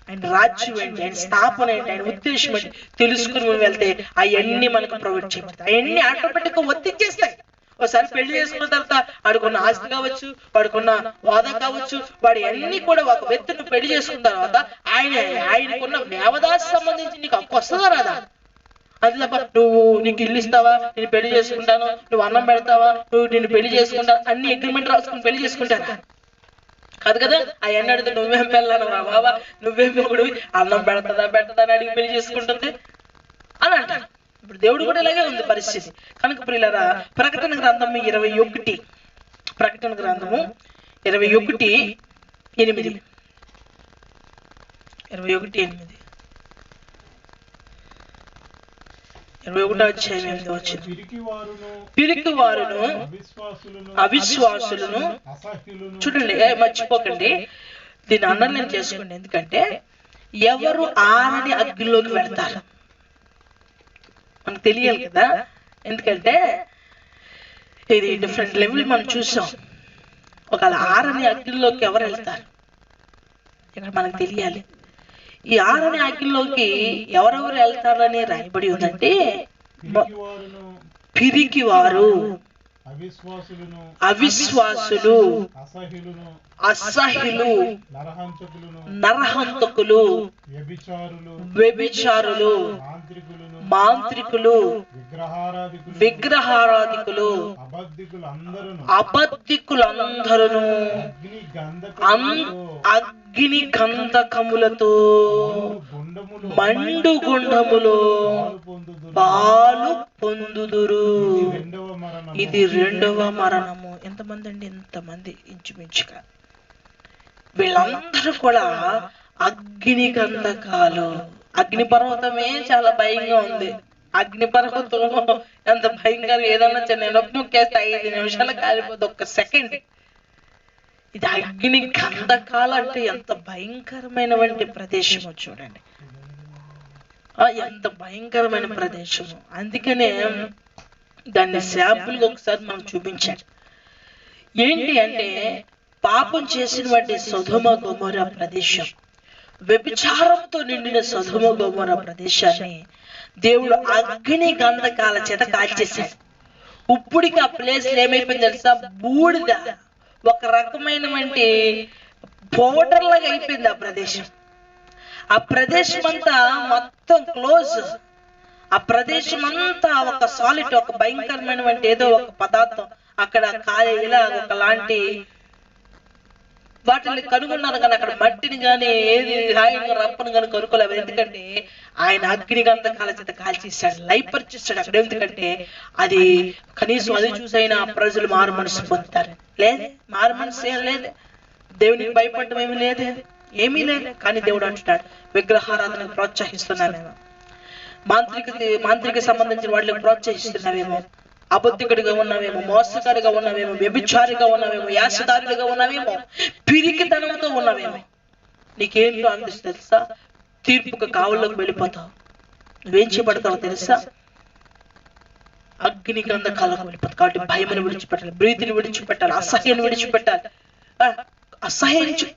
ఆయన రాజ్యం ఏంటి, ఆయన స్థాపన ఏంటి, ఆయన ఉద్దేశం ఏంటి తెలుసుకుని మేము వెళ్తే అవన్నీ మనకు ప్రొవైడ్ చేయబడతాయి. అవన్నీ ఆటోమేటిక్ గా ఒత్తిచ్చేస్తాయి. ఒకసారి పెళ్లి చేసుకున్న తర్వాత వాడుకున్న ఆస్తి కావచ్చు, వాడుకున్న హోదా కావచ్చు, వాడి అన్ని కూడా ఒక వ్యక్తిని పెళ్లి చేసుకున్న తర్వాత ఆయనకున్న వ్యవదాసి సంబంధించి నీకు హక్కు వస్తుందా రాదా? అది తప్ప నువ్వు నీకు ఇల్లు ఇస్తావా, నేను పెళ్లి చేసుకుంటాను, నువ్వు అన్నం పెడతావా, నువ్వు నిన్ను పెళ్లి చేసుకుంటావు, అన్ని అగ్రిమెంట్ రాసుకుని పెళ్లి చేసుకుంటారా? కాదు కదా. అవన్నీ అడిగితే నువ్వేం పెళ్ళాను రా బాబా, నువ్వేం పెళ్ళి, అన్నం పెడతదా అని అడిగి పెళ్లి చేసుకుంటుంది అని అంటారు. ఇప్పుడు దేవుడు కూడా ఇలాగే ఉంది పరిస్థితి. కనుక ప్రియులారా, ప్రకటన గ్రంథము 21, ప్రకటన గ్రంథము 21:8, 21:8, 21వ అధ్యాయం 8వ వచనం. పిరికి వారును అవిశ్వాసులను, చూడండి మర్చిపోకండి, దీన్ని అండర్లైన్ చేసుకోండి. ఎందుకంటే ఎవరు ఆరని అగ్నిలోకి వెళ్తారు మనకు తెలియాలి కదా. ఎందుకంటే ఇది డిఫరెంట్ లెవెల్ మనం చూసాం. ఒకవేళ ఆరని అగ్నిలోకి ఎవరు వెళ్తారు ఇక్కడ మనకు తెలియాలి. ఈ ఆరని ఆజ్ఞలోకి ఎవరెవరు వెళ్తారని రాయబడి ఉందంటే పిరికివారును పిరికివారు, అవిశ్వాసులను అవిశ్వాసులు, అసహ్యులను అసహ్యులు, నరహంతకులను నరహంతకులు, వ్యభిచారులు వ్యభిచారులు, మాంత్రికులను మాంత్రికులు, విగ్రహారాధికులు విగ్రహారాధికులు, అబద్ధికులందరూ అబద్ధికులందరూ అగ్ని గంధకములతో మండు గుండములో పాలు పొందుదురు. ఇది రెండవ మరణము. ఎంతమంది అండి? ఎంతమంది? ఇంచుమించుగా వీళ్ళందరూ కూడా అగ్ని గంధకాలు. అగ్ని పర్వతమే చాలా భయంగా ఉంది. అగ్ని పర్వతం ఎంత భయంకరం! ఏదన్నా చిన్న నొప్పి నొక్కేస్తే 5 నిమిషాలు కాలిపోతుంది, ఒక్క సెకండ్. ఇది అగ్ని గంధకాలు అంటే ఎంత భయంకరమైనటువంటి ప్రదేశమో చూడండి. ఎంత భయంకరమైన ప్రదేశము. అందుకనే దాన్ని శాంపుల్గా ఒకసారి మనం చూపించాడు. ఏంటి అంటే పాపం చేసినటువంటి సొదొమ గొమొర్రా ప్రదేశం, వ్యభిచారంతో నిండిన సొదొమ గొమొర్రా ప్రదేశాన్ని దేవుడు అగ్ని గంధకాల చేత కాల్చేశాడు. ఇప్పుడికి ఆ ప్లేస్ ఏమైపోయింది తెలుసా? బూడిద, ఒక రకమైనటువంటి పౌడర్ లాగా అయిపోయింది ఆ ప్రదేశం. ఆ ప్రదేశం అంతా మొత్తం క్లోజ్. ఆ ప్రదేశం అంతా ఒక సాలిడ్, ఒక భయంకరమైనటువంటి ఏదో ఒక పదార్థం అక్కడ కాలి ఇలా ఒకలాంటి వాటిని కనుగొన్నారు. కానీ అక్కడ మట్టిని కానీ ఏది రాయిని రప్పను కానీ కనుక్కోలేవు. ఎందుకంటే ఆయన అగ్ని గంధకాల చేత కాల్చేసాడు, లైపర్చేసాడు అక్కడ. ఎందుకంటే అది కనీసం అది చూసైనా ప్రజలు మారు మనసు పొందుతారు. లేదే, మారు మనసు ఏం లేదు, దేవునికి భయపడటం ఏమీ లేదే, ఏమీ లేదు. కానీ దేవుడు అంటున్నాడు, విగ్రహారాధనకు ప్రోత్సహిస్తున్నానేమో, మాంత్రిక సంబంధించిన వాళ్ళకి ప్రోత్సహిస్తున్నావేమో, అబద్ధికుడిగా ఉన్నావేమో, మోసగాడిగా ఉన్నావేమో, వ్యభిచారిగా ఉన్నావేమో, యాసదారుడిగా ఉన్నావేమో, పిరికితనంతో ఉన్నావేమో, నీకేంటో అనిపిస్తుంది తెలుసా? తీర్పుకు కావుల్లోకి వెళ్ళిపోతావు. నువ్వేం చేయబడతావు తెలుసా? అగ్ని గంధకాలకు వెళ్ళిపోతావు. కాబట్టి భయమును విడిచిపెట్టాలి, ప్రీతిని విడిచిపెట్టాలి, అసహ్యాన్ని విడిచిపెట్టాలి.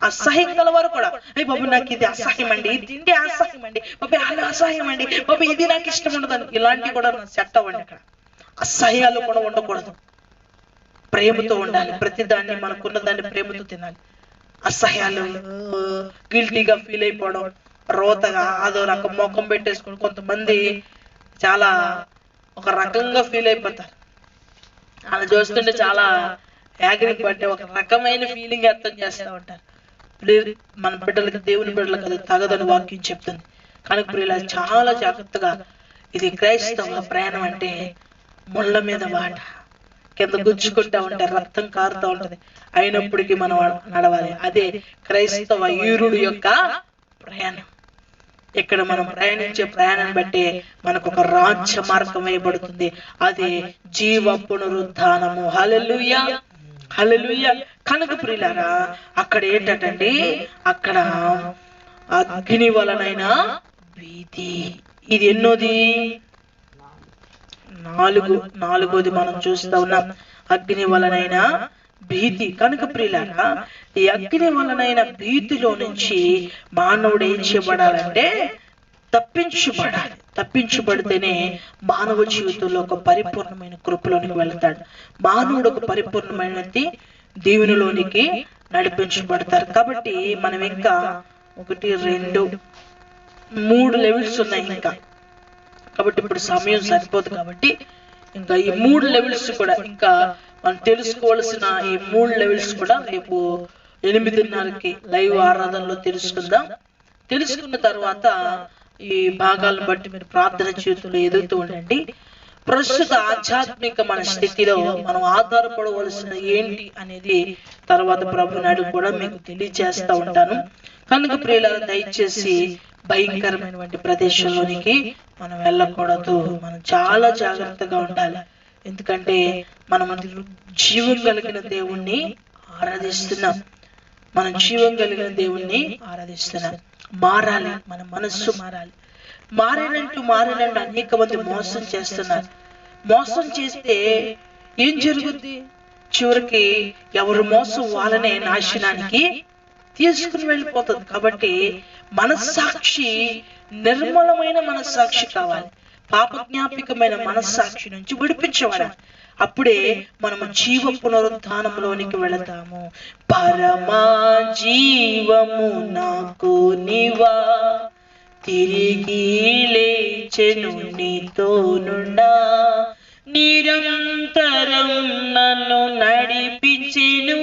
అసహ్యం గలవారు కూడా, అయ్యి బాబు నాకు ఇది అసహ్యం అండి, ఇది తిండి అసహ్యం అండి, బాబు అది అసహ్యం అండి, బాబు ఇది నాకు ఇష్టం ఉండదు, ఇలాంటివి కూడా సెట్ అవ్వండి. అక్కడ అసహ్యాలు కూడా ఉండకూడదు, ప్రేమతో ఉండాలి. ప్రతిదాన్ని మనకున్న దాన్ని ప్రేమతో తినాలి. అసహ్యాలు, గిల్టీగా ఫీల్ అయిపోవడం, రోతగా అదో రకం ముఖం పెట్టేసుకుని కొంతమంది చాలా ఒక రకంగా ఫీల్ అయిపోతారు. అలా చూస్తుంటే చాలా యాగ్రిక్ పట్టే ఒక రకమైన ఫీలింగ్ అర్థం చేస్తూ ఉంటారు. మన బిడ్డలకి, దేవుని బిడ్డలకు అది తగదని వాక్యం చెప్తుంది. కనుక ప్రియుల చాలా జాగ్రత్తగా, ఇది క్రైస్తవ ప్రయాణం అంటే ముళ్ళ మీద బాట, కింద గుచ్చుకుంటా ఉంటే రక్తం కారుతూ ఉంటది, అయినప్పటికీ మనం నడవాలి. అదే క్రైస్తవ యూరుడు యొక్క ప్రయాణం. ఇక్కడ మనం ప్రయాణించే ప్రయాణాన్ని బట్టి మనకు ఒక రాజ్య మార్గం వేయబడుతుంది. అది జీవ పునరుద్ధానము. హల్లెలూయా, హల్లెలూయా. కనుక ప్రియులారా, అక్కడ ఏంటంటే అక్కడ అగ్ని వలనైనా భీతి. ఇది ఎన్నోది? నాలుగోది మనం చూస్తూ ఉన్నాం. అగ్ని వలనైనా భీతి. కనుక ప్రియులారా, ఈ అగ్ని వలనైన భీతిలో నుంచి మానవుడు ఏం చేయబడాలంటే తప్పించబడాలి. తప్పించబడితేనే మానవ జీవితంలో ఒక పరిపూర్ణమైన కృపలోనికి వెళ్తాడు. మానవుడు ఒక పరిపూర్ణమైన దీవెనలోనికి నడిపించబడతారు. కాబట్టి మనం ఇంకా 1, 2, 3 లెవెల్స్ ఉన్నాయి ఇంకా. కాబట్టి ఇప్పుడు సమయం సరిపోదు. కాబట్టి ఇంకా ఈ 3 లెవెల్స్ కూడా ఇంకా మనం తెలుసుకోవాల్సిన ఈ 3 లెవెల్స్ కూడా రేపు 8:30కి లైవ్ ఆరాధనలో తెలుసుకుందాం. తెలుసుకున్న తర్వాత ఈ భాగాలను బట్టి మీరు ప్రార్థన జీవితంలో ఎదుగుతూ ఉండండి. ప్రస్తుత ఆధ్యాత్మిక మన స్థితిలో మనం ఆధారపడవలసిన ఏంటి అనేది తర్వాత ప్రభు నాడు కూడా మీకు తెలియజేస్తూ ఉంటాను. కనుక ప్రియులారా, దయచేసి భయంకరమైనటువంటి ప్రదేశంలోనికి మనం వెళ్ళకూడదు. మనం చాలా జాగ్రత్తగా ఉండాలి. ఎందుకంటే మనం జీవం కలిగిన దేవుణ్ణి ఆరాధిస్తున్నాం. మనం జీవం కలిగిన దేవుణ్ణి ఆరాధిస్తున్నాం. మారాలి, మన మనస్సు మారాలి. మారినంటూ అనేక మంది మోసం చేస్తున్నారు. మోసం చేస్తే ఏం జరుగుద్ది? చివరికి ఎవరు మోసం వాళ్ళనే నాశనానికి తీసుకుని వెళ్ళిపోతుంది. కాబట్టి మనస్సాక్షి నిర్మలమైన మనస్సాక్షి కావాలి, పాపజ్ఞాపికమైన మనస్సాక్షి నుంచి విడిపించబడాలి. అప్పుడే మనము జీవ పునరుద్ధానంలోనికి వెళతాము. పరమా జీవము నాకు నీవా, తిరిగి లేచెను నీతోనుండా, నిరంతరం నన్ను నడిపించెను,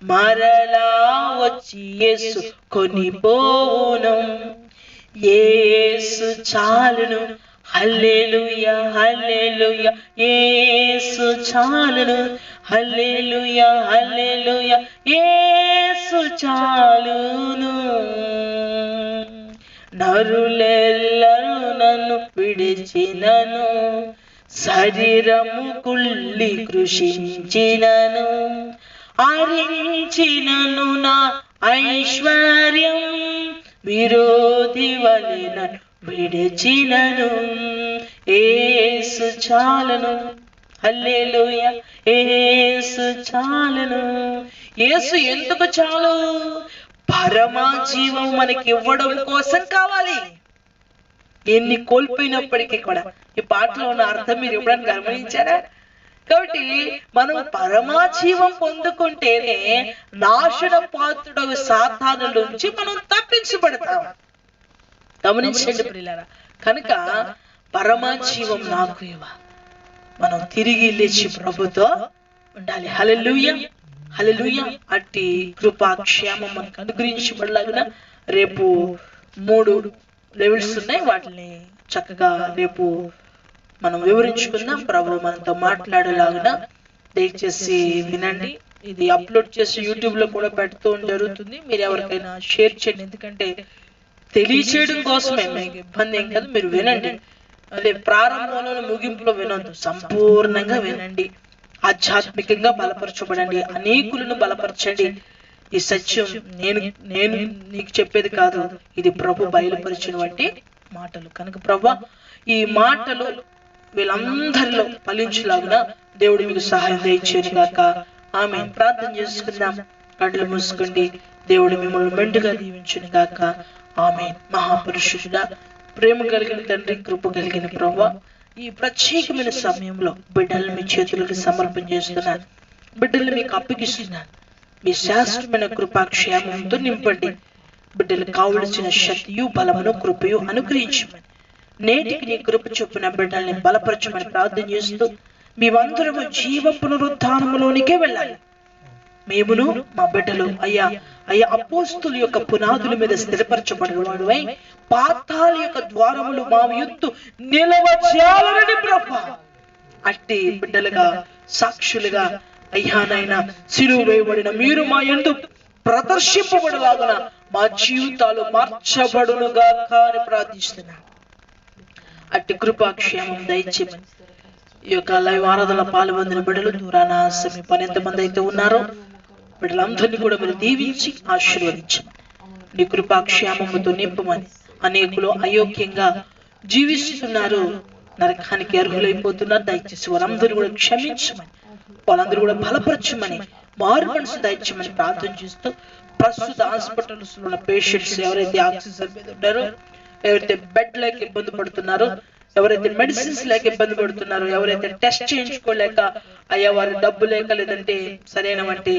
మరలా వచ్చి యేసు కొనిపోవును. యేసు చాలును, హల్లెలూయా హల్లెలూయా, యేసు చాలును, హల్లెలూయా హల్లెలూయా, యేసు చాలును. నరులెల్లరూ నన్ను విడిచినను, శరీరము కుళ్ళి కృషించినను, హరించినను నా ఐశ్వర్యం, విరోధి వలె నన్ను విడిచినను, యేసు చాలును, హల్లెలూయా, యేసు చాలును. యేసు ఎందుకు చాలు? పరమా జీవం మనకి ఇవ్వడం కోసం కావాలి. ఎన్ని కోల్పోయినప్పటికీ కూడా ఈ పాటలో ఉన్న అర్థం మీరు ఎప్పుడైనా గమనించారా? కాబట్టి మనం పరమా జీవం పొందుకుంటేనే నాశన పాత్రుడు సాతాను నుంచి మనం తప్పించబడతాం. గమనించండి ప్రియులారా. కనుక పరమా జీవం నాకు ఇవ్వ, మనం తిరిగి లేచి ప్రభుతో ఉండాలి. హల్లెలూయా హల్లెలూయా. అట్టి కృపాక్షేమం మనకు అనుగ్రహించబడలాగున రేపు 3 లెవెల్స్ ఉన్నాయి, వాటిని చక్కగా రేపు మనం వివరించుకుందాం. ప్రభు మనతో మాట్లాడేలాగున దయచేసి వినండి. ఇది అప్లోడ్ చేసి యూట్యూబ్ లో కూడా పెడుతూ జరుగుతుంది. మీరు ఎవరికైనా షేర్ చేయండి, ఎందుకంటే తెలియచేయడం కోసమే, మీకు ఇబ్బంది ఏం కాదు. మీరు వినండి, అదే ప్రారంభంలో ముగింపులో వినొద్దు, సంపూర్ణంగా వినండి. ఆధ్యాత్మికంగా బలపరచబడండి, అనేకులను బలపరచండి. ఈ సత్యం నేను నీకు చెప్పేది కాదు, ఇది ప్రభు బయలుపరిచినటువంటి మాటలు. కనుక ప్రభు ఈ మాటలు వీళ్ళందరిలో ఫలించులాగున దేవుడు మీకు సహాయం దయచేయను గాక. ఆమేన్. ప్రార్థన చేసుకుందాం. కళ్ళు మూసుకోండి. దేవుడు మిమ్మల్ని మెండుగా దీవించును గాక. ఆమేన్. మహాపురుషుడా, ప్రేమ కలిగిన తండ్రి, కృప కలిగిన ప్రభువా, ఈ ప్రత్యేకమైన సమయంలో బిడ్డలను మీ చేతులకు సమర్పణ చేస్తున్నాను. బిడ్డలు మీకు అప్పగిస్తున్నాను. మీ శాశ్వతమైన కృపాక్షేమంతో నింపండి. బిడ్డలకు కావలసిన శక్తియు బలమును కృపయు అనుగ్రహించమని, నేటికి నీ కృప చొప్పున బిడ్డల్ని బలపరచమని ప్రార్థన చేస్తూ, మేమందరము జీవ పునరుద్ధానములోనికే వెళ్ళాలి. మేమును మా బిడ్డలు అయ్యా అపోస్తుల యొక్క పునాదుల మీద స్థిరపరచబడిన వాడువై, పాతాళ యొక్క ద్వారములు మా యుద్ధు నిలవచేయాలని ప్రభువా, అట్టి బిడ్డలుగా సాక్షులుగా అయ్యానైనా సిలువ వేయబడిన మీరు మా యందు ప్రదర్శింపబడలాగున మా జీవితాలు మార్చబడునుగా అని ప్రార్థిస్తున్నాను. అట్టి కృపాక్షేమం దయచేయమని, ఈ యొక్క లైవ్ ఆరాధన పాల్పొందిన బిడ్డలు దూరాన సమీపాన్ని ఎంతమంది అయితే ఉన్నారో బిడ్డలందరినీ కూడా మీరు దీవించి ఆశీర్వదించమని, నీ కృపాక్షేమముతో నింపమని. అనేకులు అయోగ్యంగా జీవిస్తున్నారు, నరకానికి అర్హులైపోతున్నారు. దయచేసి వారందరూ కూడా క్షమించమని, వాళ్ళందరూ కూడా బలపరచమని, మారు మనసు దయచేయమని ప్రార్థన చేస్తూ, ప్రస్తుత హాస్పిటల్స్ లో ఉన్న పేషెంట్స్ ఎవరైతే ఆక్సిజన్ మీద ఉన్నారో, ఎవరైతే బెడ్ లేక ఇబ్బంది పడుతున్నారో, ఎవరైతే మెడిసిన్స్ లేక ఇబ్బంది పడుతున్నారో, ఎవరైతే టెస్ట్ చేయించుకోలేక అయ్యా వారి డబ్బు లేక, లేదంటే సరైనటువంటి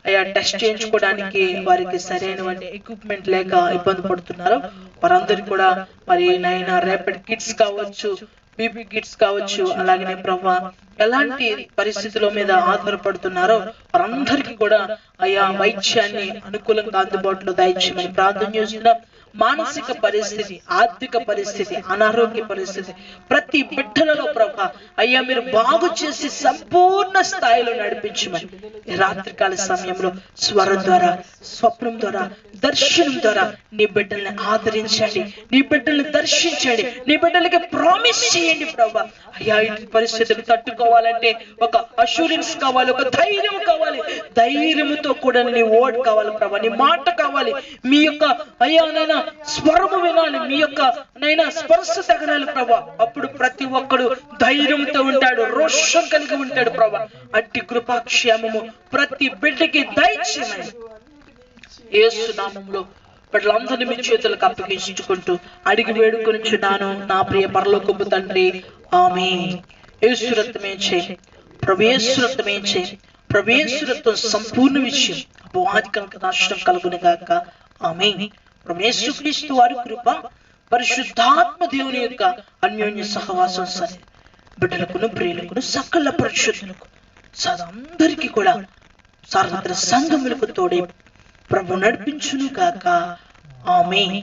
అయ్యా టెస్ట్ చేయించుకోవడానికి వారికి సరైనటువంటి ఎక్విప్మెంట్ లేక ఇబ్బంది పడుతున్నారో, వారందరికీ కూడా మరి నైనా ర్యాపిడ్ కిట్స్ కావచ్చు, బీపీ కిట్స్ కావచ్చు, అలాగనే ప్రభా ఎలాంటి పరిస్థితుల మీద ఆధారపడుతున్నారో వారందరికీ కూడా అయ్యా వైద్యాన్ని అనుకూలంగా అందుబాటులో దయచేయమని ప్రార్థన చేస్తున్నాం. మానసిక పరిస్థితి, ఆర్థిక పరిస్థితి, అనారోగ్య పరిస్థితి ప్రతి బిడ్డలలో ప్రభా అయ్యా మీరు బాగు చేసి సంపూర్ణ స్థాయిలో నడిపించమని, రాత్రికాల సమయంలో స్వరం ద్వారా, స్వప్నం ద్వారా, దర్శనం ద్వారా నీ బిడ్డల్ని ఆదరించండి, నీ బిడ్డల్ని దర్శించండి, నీ బిడ్డలకి ప్రామిస్ చేయండి ప్రభా. అయ్యా ఈ పరిస్థితులు తట్టుకోవాలంటే ఒక అష్యూరెన్స్ కావాలి, ఒక ధైర్యం కావాలి. ధైర్యముతో కూడా నీ వర్డ్ కావాలి ప్రభా, నీ మాట కావాలి. మీ యొక్క అయ్యా నైనా స్వరము వినాలి, మీ యొక్క నైనా స్పర్శ తగనాలి ప్రభా. అప్పుడు ప్రతి ఒక్కడు ధైర్యంతో ఉంటాడు, రోషం కలిగి ఉంటాడు ప్రభా. అట్టి కృపాక్షేమము ప్రతి బిడ్డకి దయచేయమని యేసు నామములో బిడ్డలందరినీ మీ చేతులకు అప్పగించుకుంటూ అడిగి వేడుకొనిచున్నాను నా ప్రియ పరలోకపు తండ్రి, ఆమేన్. యేసు రక్తమే చేయి, ప్రభు యేసు రక్తమే చేయి, ప్రభు యేసు రక్తం సంపూర్ణ విషయం అపవాది కనుక నాశనం కలుగును గాక, ఆమేన్. ప్రభు యేసుక్రీస్తు వారి కృప, పరిశుద్ధాత్మ దేవుని యొక్క అన్యోన్య సహవాసం సరే బిడ్డలకును ప్రియులకును సకల పరిశుద్ధులకు సదా అందరికీ కూడా సర్వత్ర సంఘములకు తోడే ప్రభు నడిపించును గాక, ఆమేన్.